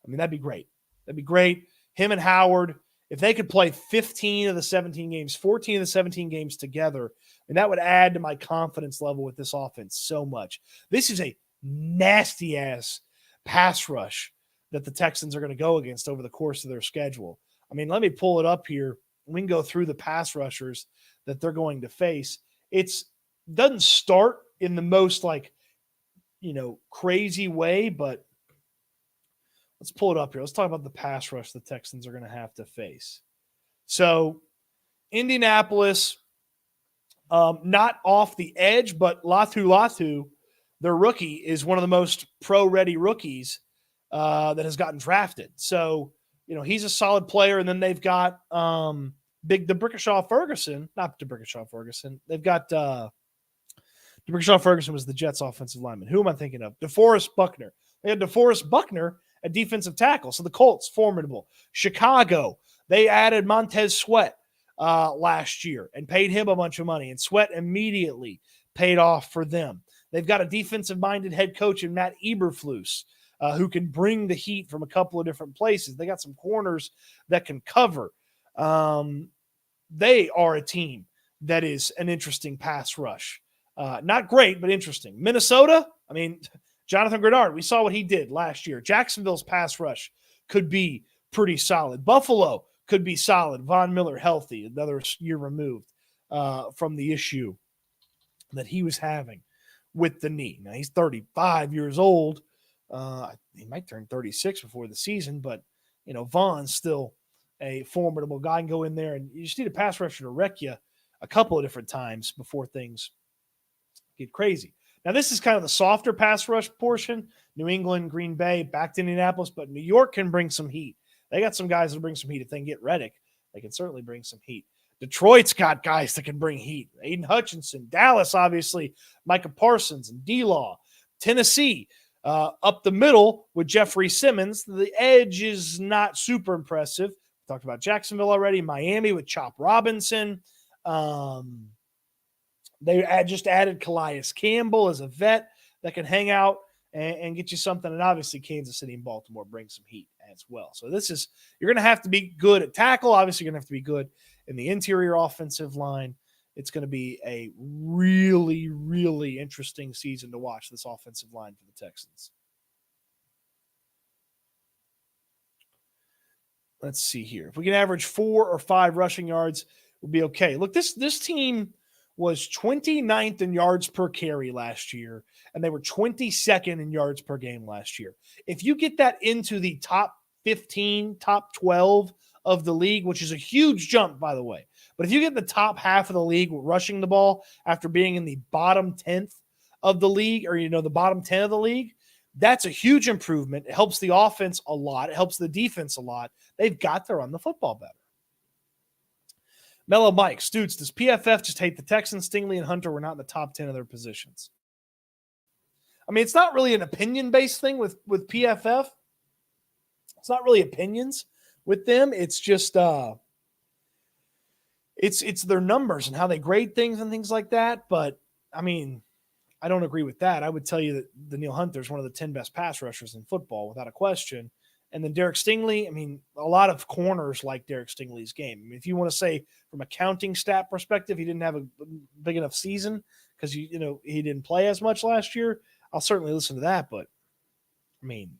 I mean, that'd be great. That'd be great. Him and Howard, if they could play 15 of the 17 games, 14 of the 17 games together, and that would add to my confidence level with this offense so much. This is a nasty-ass pass rush that the Texans are going to go against over the course of their schedule. I mean, let me pull it up here. We can go through the pass rushers that they're going to face. It doesn't start in the most crazy way, but let's pull it up here. Let's talk about the pass rush the Texans are going to have to face. So Indianapolis, not off the edge, but Latu, their rookie, is one of the most pro-ready rookies that has gotten drafted. So, he's a solid player. And then they've got DeBrickashaw Ferguson. Not DeBrickashaw Ferguson. They've got DeBrickashaw Ferguson was the Jets offensive lineman. Who am I thinking of? DeForest Buckner. They had DeForest Buckner at defensive tackle. So the Colts, formidable. Chicago, they added Montez Sweat last year and paid him a bunch of money. And Sweat immediately paid off for them. They've got a defensive-minded head coach in Matt Eberflus who can bring the heat from a couple of different places. They got some corners that can cover. They are a team that is an interesting pass rush. Not great, but interesting. Minnesota, I mean, Jonathan Grenard, we saw what he did last year. Jacksonville's pass rush could be pretty solid. Buffalo could be solid. Von Miller healthy, another year removed from the issue that he was having with the knee. Now, he's 35 years old. He might turn 36 before the season, but, Vaughn's still a formidable guy. Can go in there, and you just need a pass rusher to wreck you a couple of different times before things get crazy. Now, this is kind of the softer pass rush portion. New England, Green Bay, back to Indianapolis, but New York can bring some heat. They got some guys that bring some heat. If they can get Reddick, they can certainly bring some heat. Detroit's got guys that can bring heat. Aiden Hutchinson, Dallas, obviously, Micah Parsons and D-Law. Tennessee, up the middle with Jeffrey Simmons. The edge is not super impressive. We talked about Jacksonville already. Miami with Chop Robinson. They just added Calais Campbell as a vet that can hang out and get you something. And obviously Kansas City and Baltimore bring some heat as well. So you're going to have to be good at tackle. Obviously you're going to have to be good in the interior offensive line. It's going to be a really, really interesting season to watch, this offensive line for the Texans. Let's see here. If we can average 4 or 5 rushing yards, we'll be okay. Look, this team was 29th in yards per carry last year, and they were 22nd in yards per game last year. If you get that into the top 15, top 12 of the league, which is a huge jump, by the way, but if you get in the top half of the league rushing the ball after being in the bottom 10th of the league, or, the bottom 10 of the league, that's a huge improvement. It helps the offense a lot. It helps the defense a lot. They've got to run the football better. Mellow Mike, Stoots, does PFF just hate the Texans? Stingley and Hunter were not in the top 10 of their positions. I mean, it's not really an opinion-based thing with PFF. It's not really opinions with them. It's just it's their numbers and how they grade things and things like that. But, I mean, I don't agree with that. I would tell you that Danielle Hunter is one of the 10 best pass rushers in football without a question. And then Derek Stingley, I mean, a lot of corners like Derek Stingley's game. I mean, if you want to say from a counting stat perspective, he didn't have a big enough season because, he didn't play as much last year, I'll certainly listen to that. But, I mean,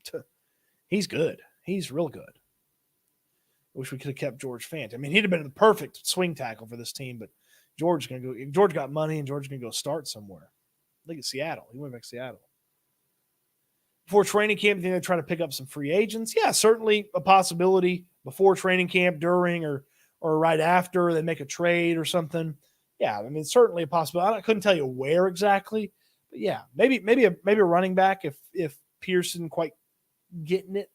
he's good. He's real good. I wish we could have kept George Fant. I mean, he'd have been the perfect swing tackle for this team, but George got money, and George is going to go start somewhere. I think it's Seattle. He went back to Seattle. Before training camp, they're trying to pick up some free agents. Yeah, certainly a possibility before training camp, during, or right after they make a trade or something. Yeah, I mean, certainly a possibility. I couldn't tell you where exactly, but yeah, maybe a running back if Pearson quite getting it.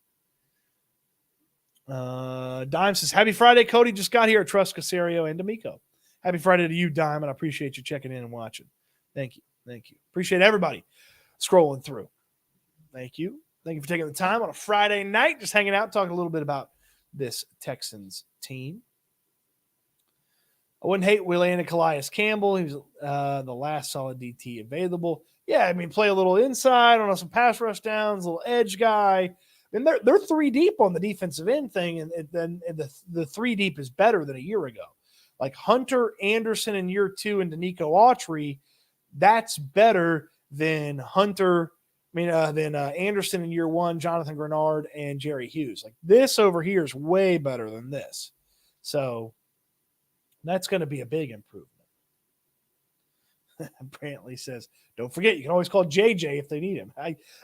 Dime says, happy Friday, Cody. Just got here. I trust Caserio and D'Amico. Happy Friday to you, Dime, and I appreciate you checking in and watching. Thank you. Appreciate everybody scrolling through. Thank you. Thank you for taking the time on a Friday night, just hanging out, talking a little bit about this Texans team. I wouldn't hate Will and Calais Campbell. He was the last solid DT available. Yeah, I mean, play a little inside on some pass rush downs, a little edge guy. And they're 3 deep on the defensive end thing, and then the 3 deep is better than a year ago. Like Hunter, Anderson in year 2, and Danico Autry, that's better than Anderson in year 1, Jonathan Grenard, and Jerry Hughes. Like, this over here is way better than this. So that's going to be a big improvement. Brantley says, don't forget, you can always call JJ if they need him.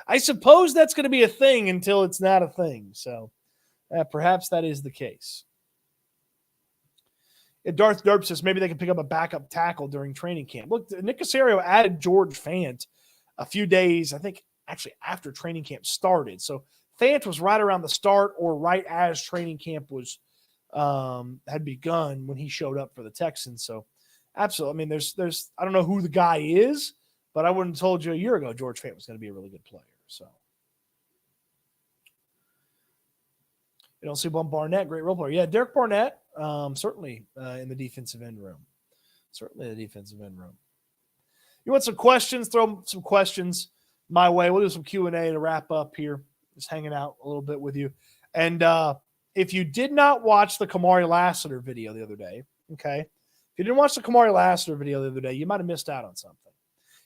I suppose that's going to be a thing until it's not a thing. So perhaps that is the case. Darth Derp says maybe they can pick up a backup tackle during training camp. Look, Nick Caserio added George Fant a few days, I think, actually after training camp started. So Fant was right around the start or right as training camp was had begun when he showed up for the Texans. So absolutely. I mean, there's I don't know who the guy is, but I wouldn't have told you a year ago George Fant was going to be a really good player. So you don't see Barnett, great role player. Yeah, Derek Barnett, certainly in the defensive end room. You want some questions? Throw some questions my way. We'll do some Q&A to wrap up here. Just hanging out a little bit with you. And if you did not watch the Kamari Lassiter video the other day, okay, if you didn't watch the Kamari Lassiter video the other day, you might have missed out on something.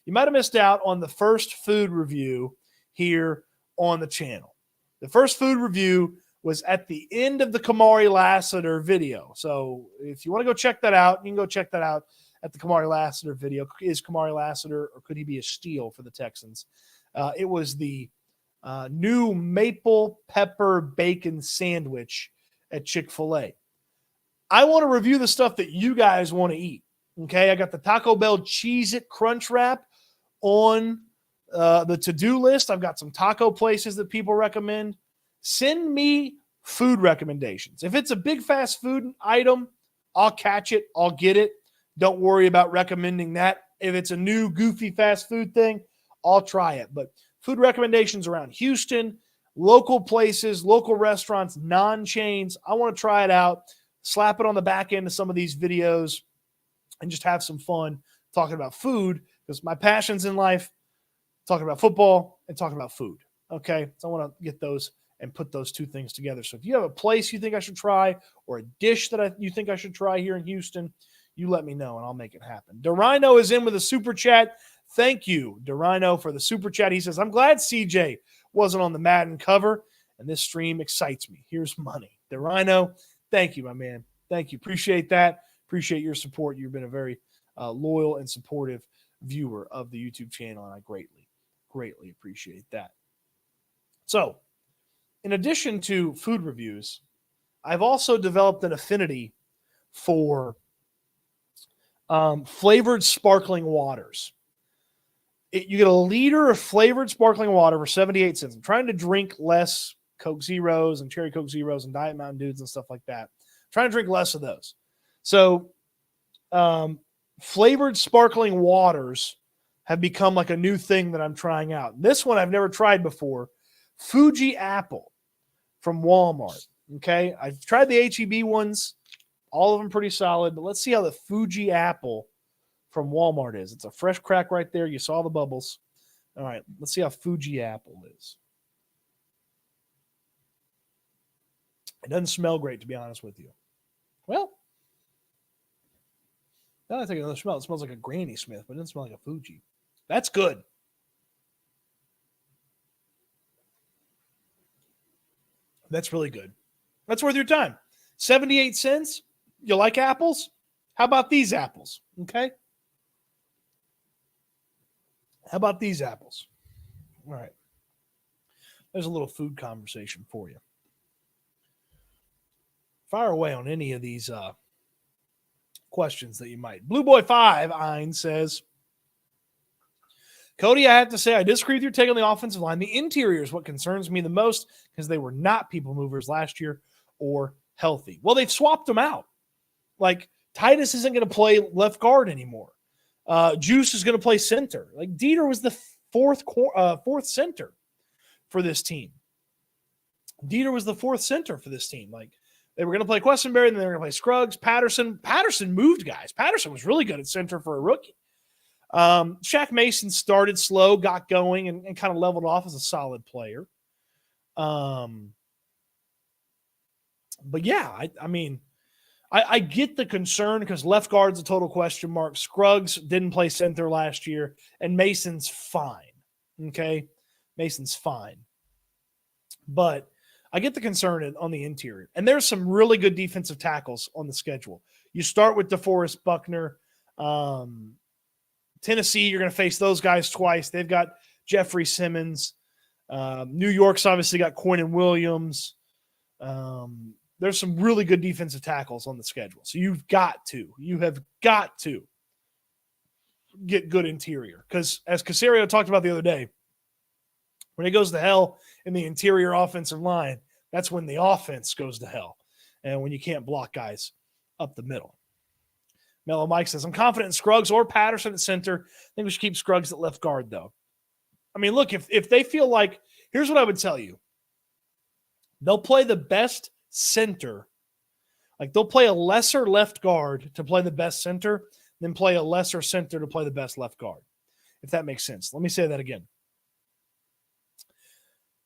You might have missed out on the first food review here on the channel. The first food review was at the end of the Kamari Lassiter video. So if you want to go check that out, you can go check that out at the Kamari Lassiter video. Is Kamari Lassiter, or could he be a steal for the Texans? It was the new maple pepper bacon sandwich at Chick-fil-A. I want to review the stuff that you guys want to eat. Okay, I got the Taco Bell Cheez-It Crunch Wrap on the to-do list. I've got some taco places that people recommend. Send me food recommendations. If it's a big fast food item, I'll catch it. I'll get it. Don't worry about recommending that. If it's a new goofy fast food thing, I'll try it. But food recommendations around Houston, local places, local restaurants, non-chains. I want to try it out, slap it on the back end of some of these videos, and just have some fun talking about food, because my passions in life, talking about football and talking about food. Okay, so I want to get those and put those two things together. So if you have a place you think I should try, or a dish that you think I should try here in Houston, you let me know and I'll make it happen. DeRhino is in with a super chat. Thank you, DeRhino, for the super chat. He says, I'm glad CJ wasn't on the Madden cover, and this stream excites me. Here's money. DeRhino, thank you, my man. Thank you. Appreciate that. Appreciate your support. You've been a very loyal and supportive viewer of the YouTube channel, and I greatly appreciate that. So, in addition to food reviews, I've also developed an affinity for flavored sparkling waters. You get a liter of flavored sparkling water for 78 cents. I'm trying to drink less Coke Zeros and Cherry Coke Zeros and Diet Mountain Dews and stuff like that. I'm trying to drink less of those. So, flavored sparkling waters have become like a new thing that I'm trying out. This one I've never tried before. Fuji Apple from Walmart. Okay, I've tried the HEB ones. All of them pretty solid, but let's see how the Fuji Apple from Walmart is. It's a fresh crack right there. You saw the bubbles. All right, let's see how Fuji Apple is. It doesn't smell great, to be honest with you. Well, now I take another smell. It smells like a Granny Smith, but it doesn't smell like a Fuji. That's good. That's really good. That's worth your time. 78 cents. You like apples? How about these apples? Okay. How about these apples? All right. There's a little food conversation for you. Fire away on any of these questions that you might. Blue Boy 5, Ein says, Cody, I have to say I disagree with your take on the offensive line. The interior is what concerns me the most, because they were not people movers last year or healthy. Well, they've swapped them out. Like, Titus isn't going to play left guard anymore. Juice is going to play center. Like, Dieter was the fourth center for this team. Dieter was the fourth center for this team. Like, they were going to play Questenberry, and then they were going to play Scruggs. Patterson moved guys. Patterson was really good at center for a rookie. Shaq Mason started slow, got going, and kind of leveled off as a solid player. But yeah, I get the concern, because left guard's a total question mark. Scruggs didn't play center last year, and Mason's fine. Okay? Mason's fine. But I get the concern on the interior. And there's some really good defensive tackles on the schedule. You start with DeForest Buckner. Tennessee, you're going to face those guys twice. They've got Jeffrey Simmons. New York's obviously got Quinnen Williams. There's some really good defensive tackles on the schedule. So you have got to get good interior. Because as Caserio talked about the other day, when it goes to hell in the interior offensive line, that's when the offense goes to hell. And when you can't block guys up the middle. Mellow Mike says, I'm confident in Scruggs or Patterson at center. I think we should keep Scruggs at left guard, though. I mean, look, if they feel like, here's what I would tell you. They'll play the best center. Like, they'll play a lesser left guard to play the best center, then play a lesser center to play the best left guard, if that makes sense. Let me say that again.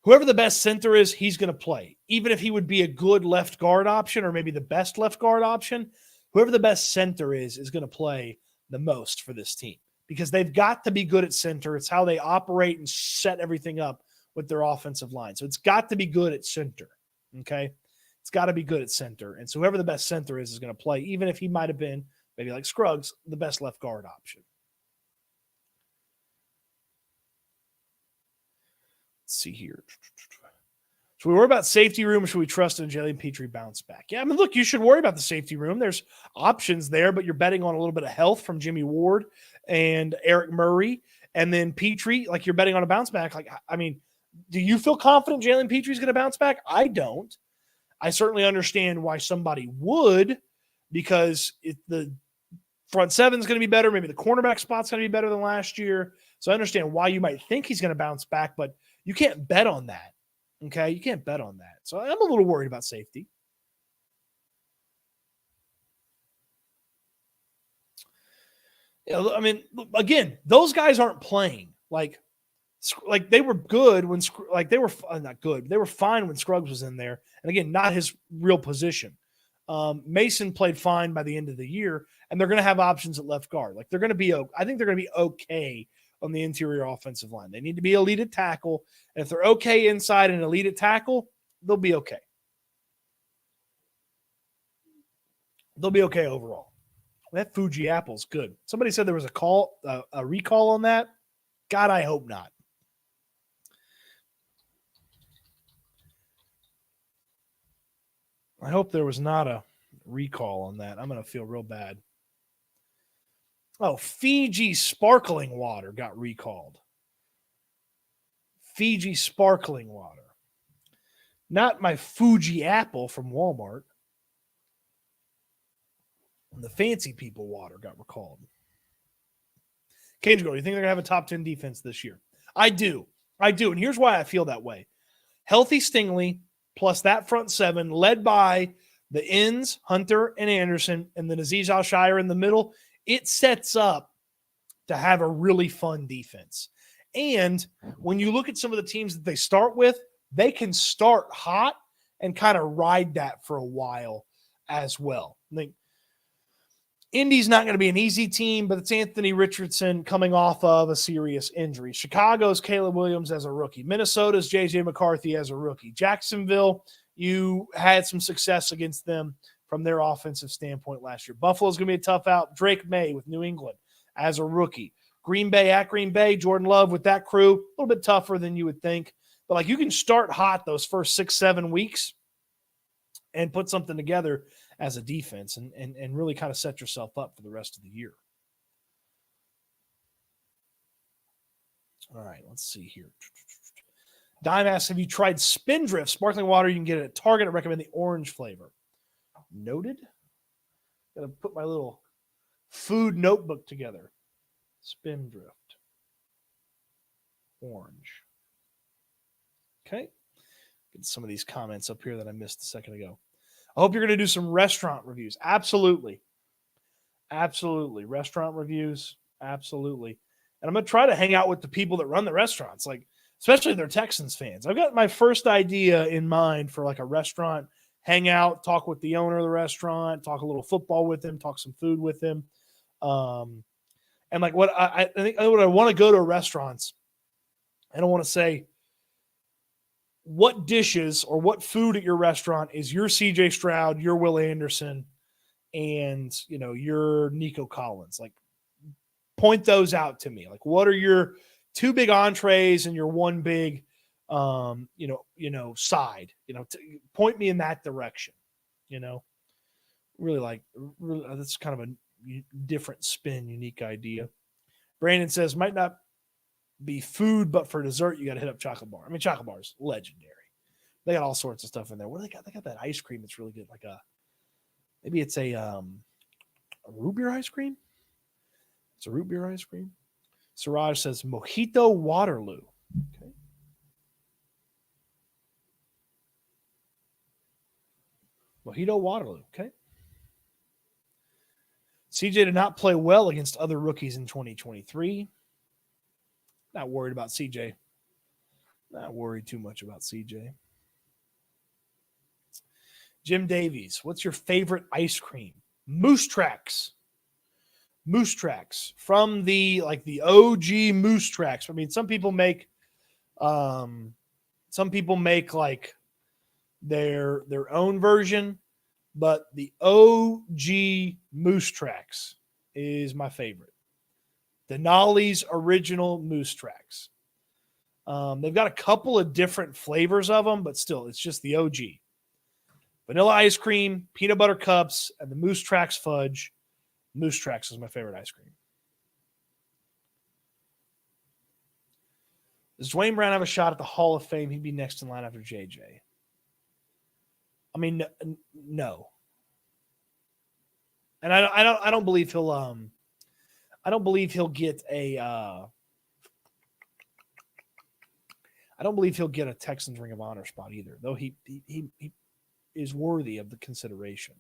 Whoever the best center is, he's going to play. Even if he would be a good left guard option, or maybe the best left guard option, whoever the best center is going to play the most for this team, because they've got to be good at center. It's how they operate and set everything up with their offensive line. So it's got to be good at center. Okay. It's got to be good at center. And so whoever the best center is going to play, even if he might have been maybe like Scruggs, the best left guard option. Let's see here. Should we worry about safety room, or should we trust in Jalen Petrie bounce back? Yeah, I mean, look, you should worry about the safety room. There's options there, but you're betting on a little bit of health from Jimmy Ward and Eric Murray, and then Petrie, like you're betting on a bounce back. Like, I mean, do you feel confident Jalen Petrie's going to bounce back? I don't. I certainly understand why somebody would, because the front seven is going to be better. Maybe the cornerback spot's going to be better than last year. So I understand why you might think he's going to bounce back, but you can't bet on that. Okay, you can't bet on that. So I'm a little worried about safety. I mean, again, those guys aren't playing. Like they were good when, like they were not good. They were fine when Scruggs was in there. And again, not his real position. Mason played fine by the end of the year, and they're going to have options at left guard. Like they're going to be, I think they're going to be okay on the interior offensive line. They need to be elite at tackle. And if they're okay inside and elite at tackle, they'll be okay. They'll be okay overall. That Fuji apple's good. Somebody said there was a recall on that. God, I hope not. I hope there was not a recall on that. I'm going to feel real bad. Oh, Fiji sparkling water got recalled. Fiji sparkling water. Not my Fuji apple from Walmart. The fancy people water got recalled. Cage Girl, you think they're going to have a top 10 defense this year? I do. And here's why I feel that way. Healthy Stingley plus that front seven led by the ends, Hunter and Anderson, and then Azeez Al-Shire in the middle. It sets up to have a really fun defense. And when you look at some of the teams that they start with, they can start hot and kind of ride that for a while as well. I think Indy's not going to be an easy team, but it's Anthony Richardson coming off of a serious injury. Chicago's Caleb Williams as a rookie. Minnesota's J.J. McCarthy as a rookie. Jacksonville, you had some success against them from their offensive standpoint last year. Buffalo's going to be a tough out. Drake May with New England as a rookie. Green Bay at Green Bay, Jordan Love with that crew, a little bit tougher than you would think. But like you can start hot those first 6-7 weeks and put something together as a defense and really kind of set yourself up for the rest of the year. All right, let's see here. Dime asks, have you tried Spindrift sparkling water? You can get it at Target. I recommend the orange flavor. Noted. Got to put my little food notebook together. Spindrift. Orange. Okay. Get some of these comments up here that I missed a second ago. I hope you're going to do some restaurant reviews. Absolutely. Restaurant reviews. Absolutely. And I'm going to try to hang out with the people that run the restaurants, like especially they're Texans fans. I've got my first idea in mind for like a restaurant hang out, talk with the owner of the restaurant, talk a little football with him, talk some food with him. And like what I think what I want to go to restaurants, I don't want to say what dishes or what food at your restaurant is your CJ Stroud, your Will Anderson, and your Nico Collins. Like point those out to me. Like what are your two big entrees and your one big side, point me in that direction, really that's kind of a different spin, unique idea. Brandon says, might not be food, but for dessert, you got to hit up Chocolate Bar. I mean, Chocolate Bar is legendary. They got all sorts of stuff in there. What do they got? They got that ice cream that's really good. Maybe it's a root beer ice cream. It's a root beer ice cream. Siraj says Mojito Waterloo. Okay. Mojito Waterloo. Okay. CJ did not play well against other rookies in 2023. Not worried about CJ. Not worried too much about CJ. Jim Davies, what's your favorite ice cream? Moose Tracks. Moose Tracks from the OG Moose Tracks. I mean, some people make like their own version, but the OG Moose Tracks is my favorite. Denali's original Moose Tracks. They've got a couple of different flavors of them, but still, it's just the OG. Vanilla ice cream, peanut butter cups, and the Moose Tracks fudge. Moose Tracks is my favorite ice cream. Does Dwayne Brown have a shot at the Hall of Fame? He'd be next in line after JJ. I mean, no. And I don't believe he'll I don't believe he'll get a I don't believe he'll get a Texans Ring of Honor spot either, though he is worthy of the consideration.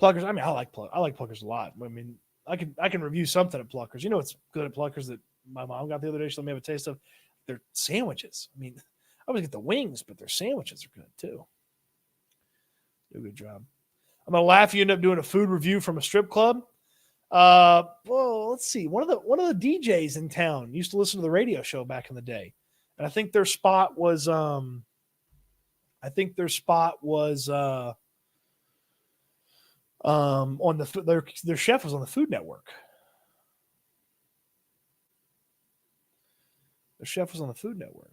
Pluckers, I mean, I like Pluckers a lot. I mean, I can review something at Pluckers. You know what's good at Pluckers that my mom got the other day? She let me have a taste of their sandwiches. I mean, I always get the wings, but their sandwiches are good too. Do a good job. I'm gonna laugh. You end up doing a food review from a strip club. Well, let's see. One of the DJs in town used to listen to the radio show back in the day, and I think their spot was on their chef was on the Food Network. Their chef was on the Food Network.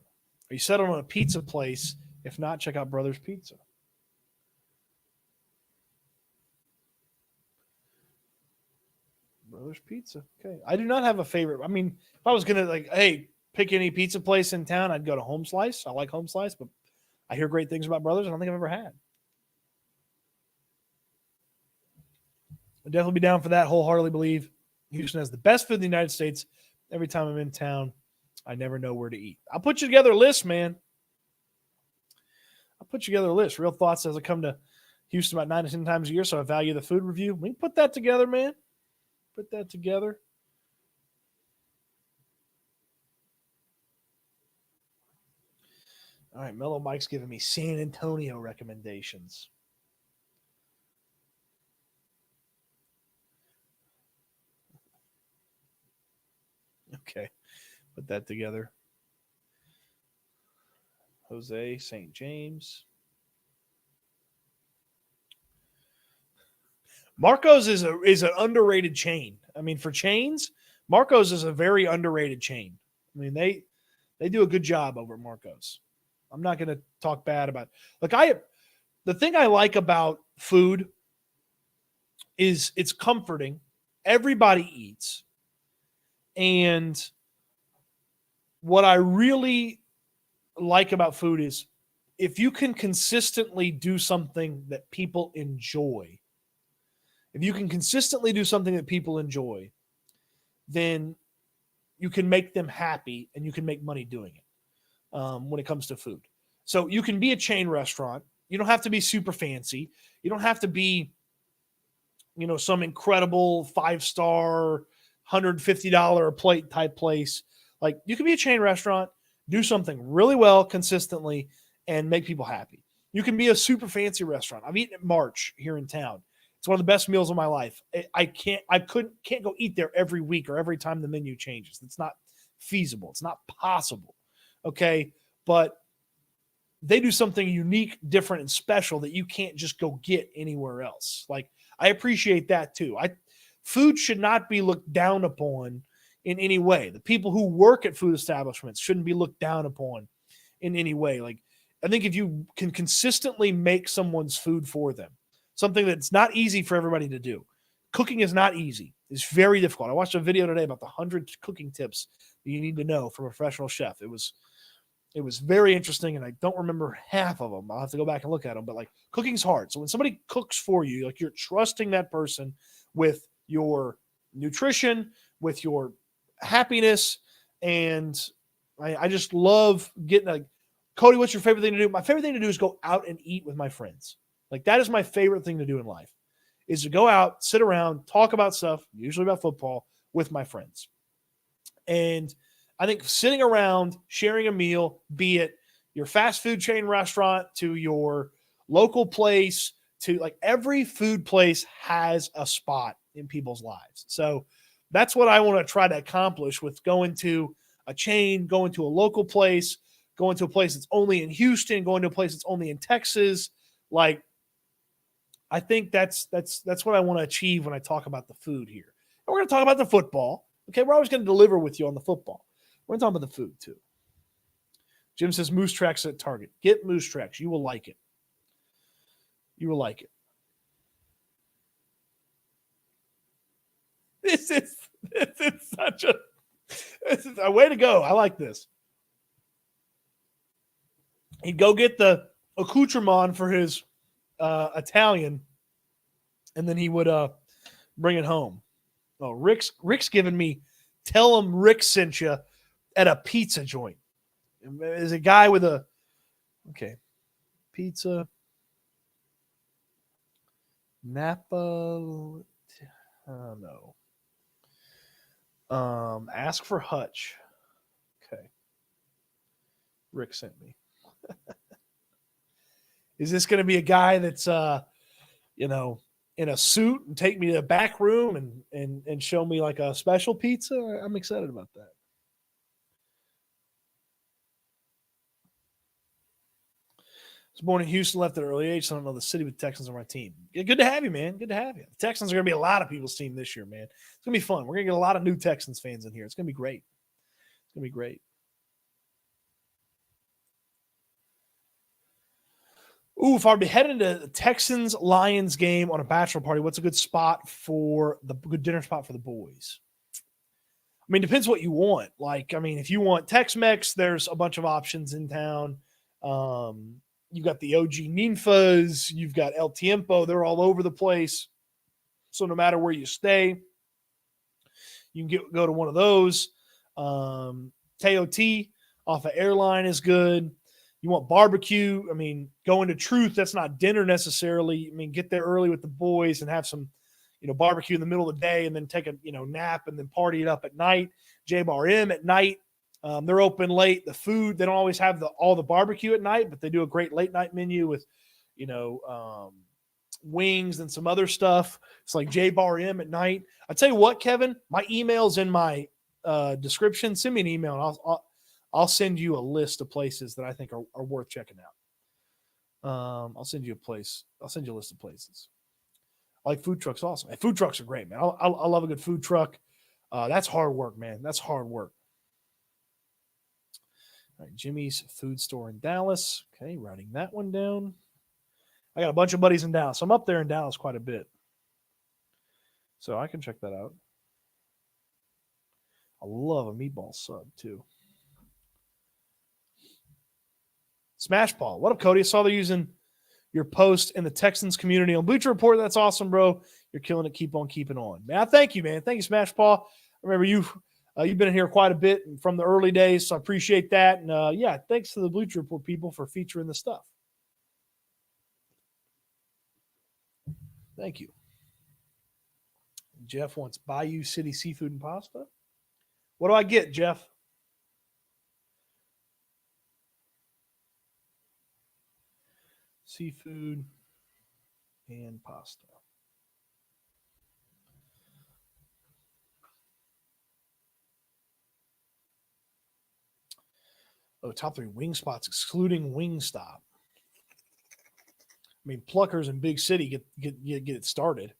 Are you settled on a pizza place? If not, check out Brothers Pizza. Brothers Pizza. Okay. I do not have a favorite. I mean, if I was going to pick any pizza place in town, I'd go to Home Slice. I like Home Slice, but I hear great things about Brothers. I don't think I've ever had. I'll definitely be down for that. Wholeheartedly believe Houston has the best food in the United States. Every time I'm in town, I never know where to eat. I'll put you together a list, man. I'll put you together a list. Real Thoughts as I come to Houston about 9 to 10 times a year, so I value the food review. We can put that together, man. Put that together. All right, Mellow Mike's giving me San Antonio recommendations. Okay, put that together. Jose, St. James. Marco's is an underrated chain. I mean, for chains, Marco's is a very underrated chain. I mean, they do a good job over at Marco's. I'm not going to talk bad about it. The thing I like about food is it's comforting. Everybody eats. And what I really like about food is if you can consistently do something that people enjoy, then you can make them happy and you can make money doing it when it comes to food. So you can be a chain restaurant. You don't have to be super fancy. You don't have to be, some incredible 5-star, $150 a plate type place. Like, you can be a chain restaurant, do something really well consistently, and make people happy. You can be a super fancy restaurant. I've eaten at March here in town. It's one of the best meals of my life. I can't go eat there every week or every time the menu changes. It's not feasible. It's not possible. Okay. But they do something unique, different, and special that you can't just go get anywhere else. Like, I appreciate that too. Food should not be looked down upon in any way. The people who work at food establishments shouldn't be looked down upon in any way. Like, I think if you can consistently make someone's food for them, something that's not easy for everybody to do. Cooking is not easy. It's very difficult. I watched a video today about the 100 cooking tips that you need to know from a professional chef. It was very interesting, and I don't remember half of them. I'll have to go back and look at them. But cooking's hard. So when somebody cooks for you, you're trusting that person with your nutrition, with your happiness, and I just love getting Cody, what's your favorite thing to do? My favorite thing to do is go out and eat with my friends. That is my favorite thing to do in life, is to go out, sit around, talk about stuff, usually about football, with my friends. And I think sitting around, sharing a meal, be it your fast food chain restaurant to your local place to every food place has a spot in people's lives. So that's what I want to try to accomplish with going to a chain, going to a local place, going to a place that's only in Houston, going to a place that's only in Texas. I think that's what I want to achieve when I talk about the food here. And we're going to talk about the football. Okay, we're always going to deliver with you on the football. We're going to talk about the food too. Jim says Moose Tracks at Target. Get Moose Tracks. You will like it. You will like it. This is such a way to go. I like this. He'd go get the accoutrement for his Italian, and then he would bring it home. Oh, Rick's giving me, tell him Rick sent you at a pizza joint. There's a guy with a, okay, pizza, Napa, no. Ask for Hutch. Okay. Rick sent me. Is this going to be a guy that's, in a suit and take me to the back room and show me like a special pizza? I'm excited about that. I was born in Houston, left at an early age, so I don't know the city, but the Texans are my team. Yeah, good to have you, man. Good to have you. The Texans are going to be a lot of people's team this year, man. It's going to be fun. We're going to get a lot of new Texans fans in here. It's going to be great. It's going to be great. Ooh, if I'd be heading to the Texans-Lions game on a bachelor party, what's a good good dinner spot for the boys? I mean, depends what you want. Like, I mean, if you want Tex-Mex, there's a bunch of options in town. You've got the OG Ninfas. You've got El Tiempo. They're all over the place. So no matter where you stay, you can go to one of those. Teoti off of Airline is good. You want barbecue. I mean, going to Truth, that's not dinner necessarily. I mean, get there early with the boys and have some, barbecue in the middle of the day and then take a, nap and then party it up at night. J-Bar M at night. They're open late. The food, they don't always have all the barbecue at night, but they do a great late night menu with, wings and some other stuff. It's like J-Bar M at night. I tell you what, Kevin, my email's in my description. Send me an email and I'll send you a list of places that I think are worth checking out. I'll send you a list of places. I like food trucks also. Food trucks are great, man. I love a good food truck. That's hard work, man. That's hard work. All right, Jimmy's Food Store in Dallas. Okay, writing that one down. I got a bunch of buddies in Dallas. I'm up there in Dallas quite a bit. So I can check that out. I love a meatball sub, too. Smash Ball. What up, Cody? I saw they're using your post in the Texans community on Bleacher Report. That's awesome, bro. You're killing it. Keep on keeping on. Man, thank you, man. Thank you, Smash Ball. I remember you've been in here quite a bit from the early days, so I appreciate that. And, thanks to the Bleacher Report people for featuring the stuff. Thank you. Jeff wants Bayou City seafood and pasta. What do I get, Jeff? Seafood and pasta. Oh, top 3 wing spots excluding Wingstop. I mean, Pluckers in Big City get it started.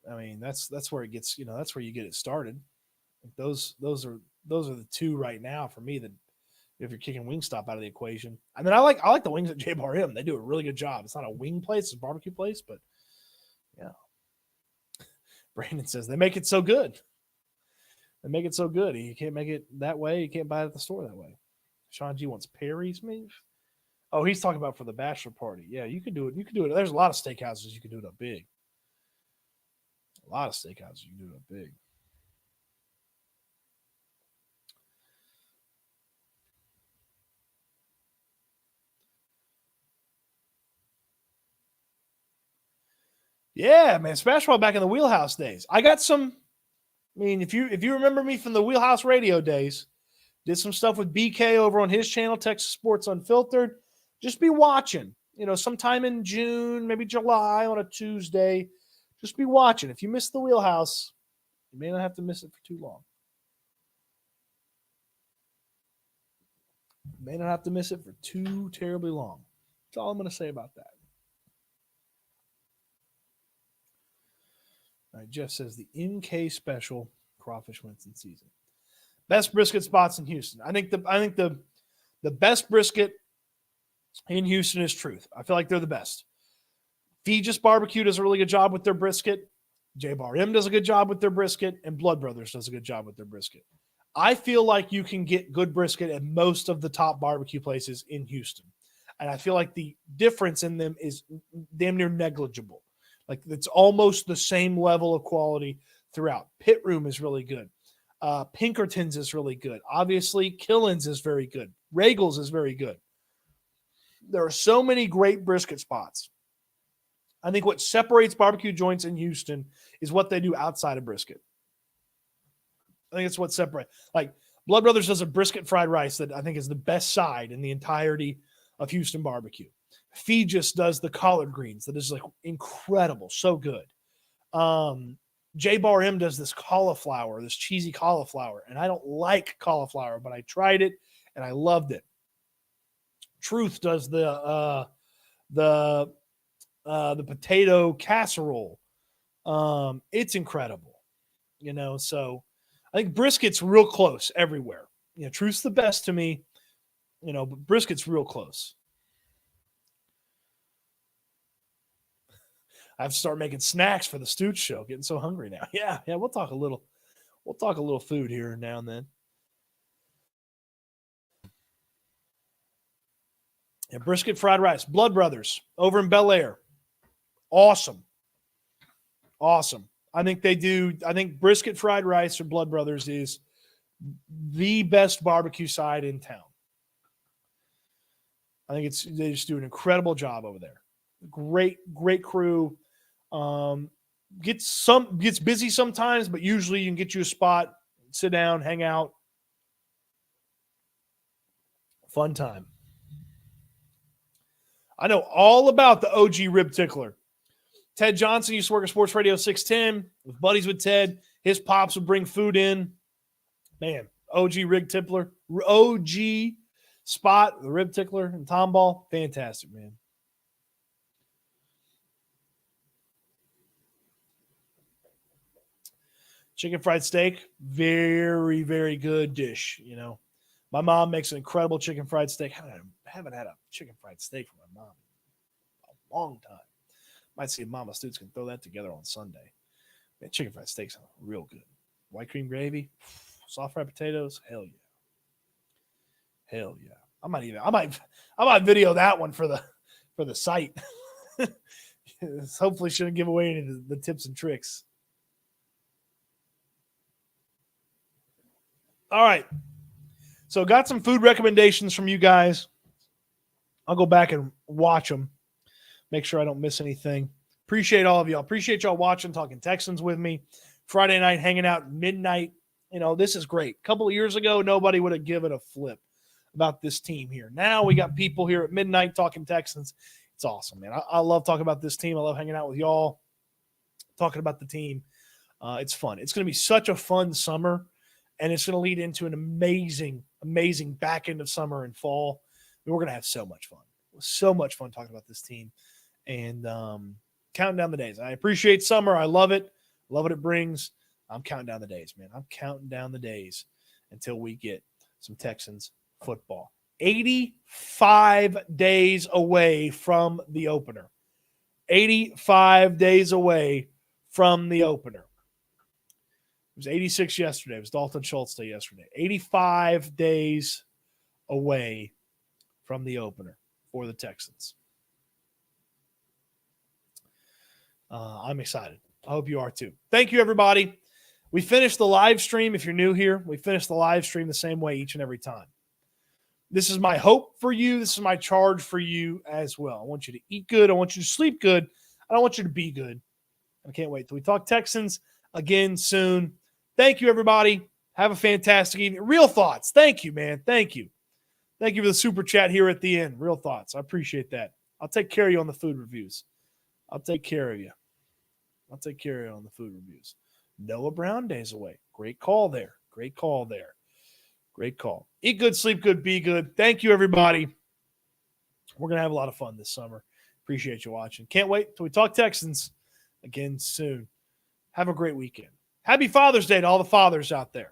I mean, that's where it gets, that's where you get it started. Those are the two right now for me that if you're kicking Wingstop out of the equation. And then I like the wings at J-Bar M. They do a really good job. It's not a wing place, it's a barbecue place, but yeah. Brandon says they make it so good. They make it so good. You can't make it that way. You can't buy it at the store that way. Sean G wants Perry's meat. Oh, he's talking about for the bachelor party. Yeah, you can do it. You can do it. There's a lot of steakhouses you can do it up big. A lot of steakhouses you can do it up big. Yeah, man, Smash Ball back in the Wheelhouse days. I got some. I mean, if you remember me from the Wheelhouse Radio days, did some stuff with BK over on his channel, Texas Sports Unfiltered. Just be watching. Sometime in June, maybe July on a Tuesday. Just be watching. If you miss the Wheelhouse, you may not have to miss it for too long. You may not have to miss it for too terribly long. That's all I'm going to say about that. All right, Jeff says the MK special crawfish Winston season. Best brisket spots in Houston. I think the best brisket in Houston is Truth. I feel like they're the best. Feejus Barbecue does a really good job with their brisket. J Bar M does a good job with their brisket, and Blood Brothers does a good job with their brisket. I feel like you can get good brisket at most of the top barbecue places in Houston. And I feel like the difference in them is damn near negligible. Like it's almost the same level of quality throughout. Pit Room is really good. Pinkerton's is really good. Obviously, Killen's is very good. Regal's is very good. There are so many great brisket spots. I think what separates barbecue joints in Houston is what they do outside of brisket. I think it's what separates. Like Blood Brothers does a brisket fried rice that I think is the best side in the entirety of Houston barbecue. Feejus does the collard greens that is like incredible, so good. J Bar M does this cauliflower, this cheesy cauliflower, and I don't like cauliflower, but I tried it and I loved it. Truth does the potato casserole. It's incredible, so I think brisket's real close everywhere. Truth's the best to me, but brisket's real close. I have to start making snacks for the Stoots show. Getting so hungry now. Yeah, we'll talk a little food here and now and then. Yeah, brisket fried rice. Blood Brothers over in Bel Air. Awesome. I think brisket fried rice for Blood Brothers is the best barbecue side in town. I think they just do an incredible job over there. Great crew. Gets busy sometimes, but usually you can get you a spot, sit down, hang out. Fun time. I know all about the OG Rib Tickler. Ted Johnson used to work at Sports Radio 610. Was buddies with Ted. His pops would bring food in. Man, OG Rib Tickler. OG spot, the Rib Tickler and Tomball. Fantastic, man. Chicken fried steak, very, very good dish. My mom makes an incredible chicken fried steak. I haven't had a chicken fried steak from my mom in a long time. Might see if Mama Stoots can throw that together on Sunday. Man, chicken fried steak's real good. White cream gravy, soft fried potatoes. Hell yeah. I might video that one for the site. Hopefully shouldn't give away any of the tips and tricks. All right. So got some food recommendations from you guys. I'll go back and watch them. Make sure I don't miss anything. Appreciate all of y'all. Appreciate y'all watching, talking Texans with me. Friday night, hanging out midnight. This is great. A couple of years ago, nobody would have given a flip about this team here. Now we got people here at midnight talking Texans. It's awesome, man. I love talking about this team. I love hanging out with y'all, talking about the team. It's fun. It's going to be such a fun summer, and it's going to lead into an amazing, amazing back end of summer and fall. We're going to have so much fun. So much fun talking about this team and counting down the days. I appreciate summer. I love it. Love what it brings. I'm counting down the days, man. I'm counting down the days until we get some Texans football. 85 days away from the opener. 85 days away from the opener. It was 86 yesterday. It was Dalton Schultz Day yesterday. 85 days away from the opener for the Texans. I'm excited. I hope you are too. Thank you, everybody. We finished the live stream. If you're new here, we finished the live stream the same way each and every time. This is my hope for you. This is my charge for you as well. I want you to eat good. I want you to sleep good. I don't want you to be good. I can't wait till we talk Texans again soon. Thank you, everybody. Have a fantastic evening. Real Thoughts. Thank you, man. Thank you. Thank you for the super chat here at the end. Real Thoughts. I appreciate that. I'll take care of you on the food reviews. I'll take care of you. I'll take care of you on the food reviews. Noah Brown days away. Great call there. Great call there. Great call. Eat good, sleep good, be good. Thank you, everybody. We're going to have a lot of fun this summer. Appreciate you watching. Can't wait till we talk Texans again soon. Have a great weekend. Happy Father's Day to all the fathers out there.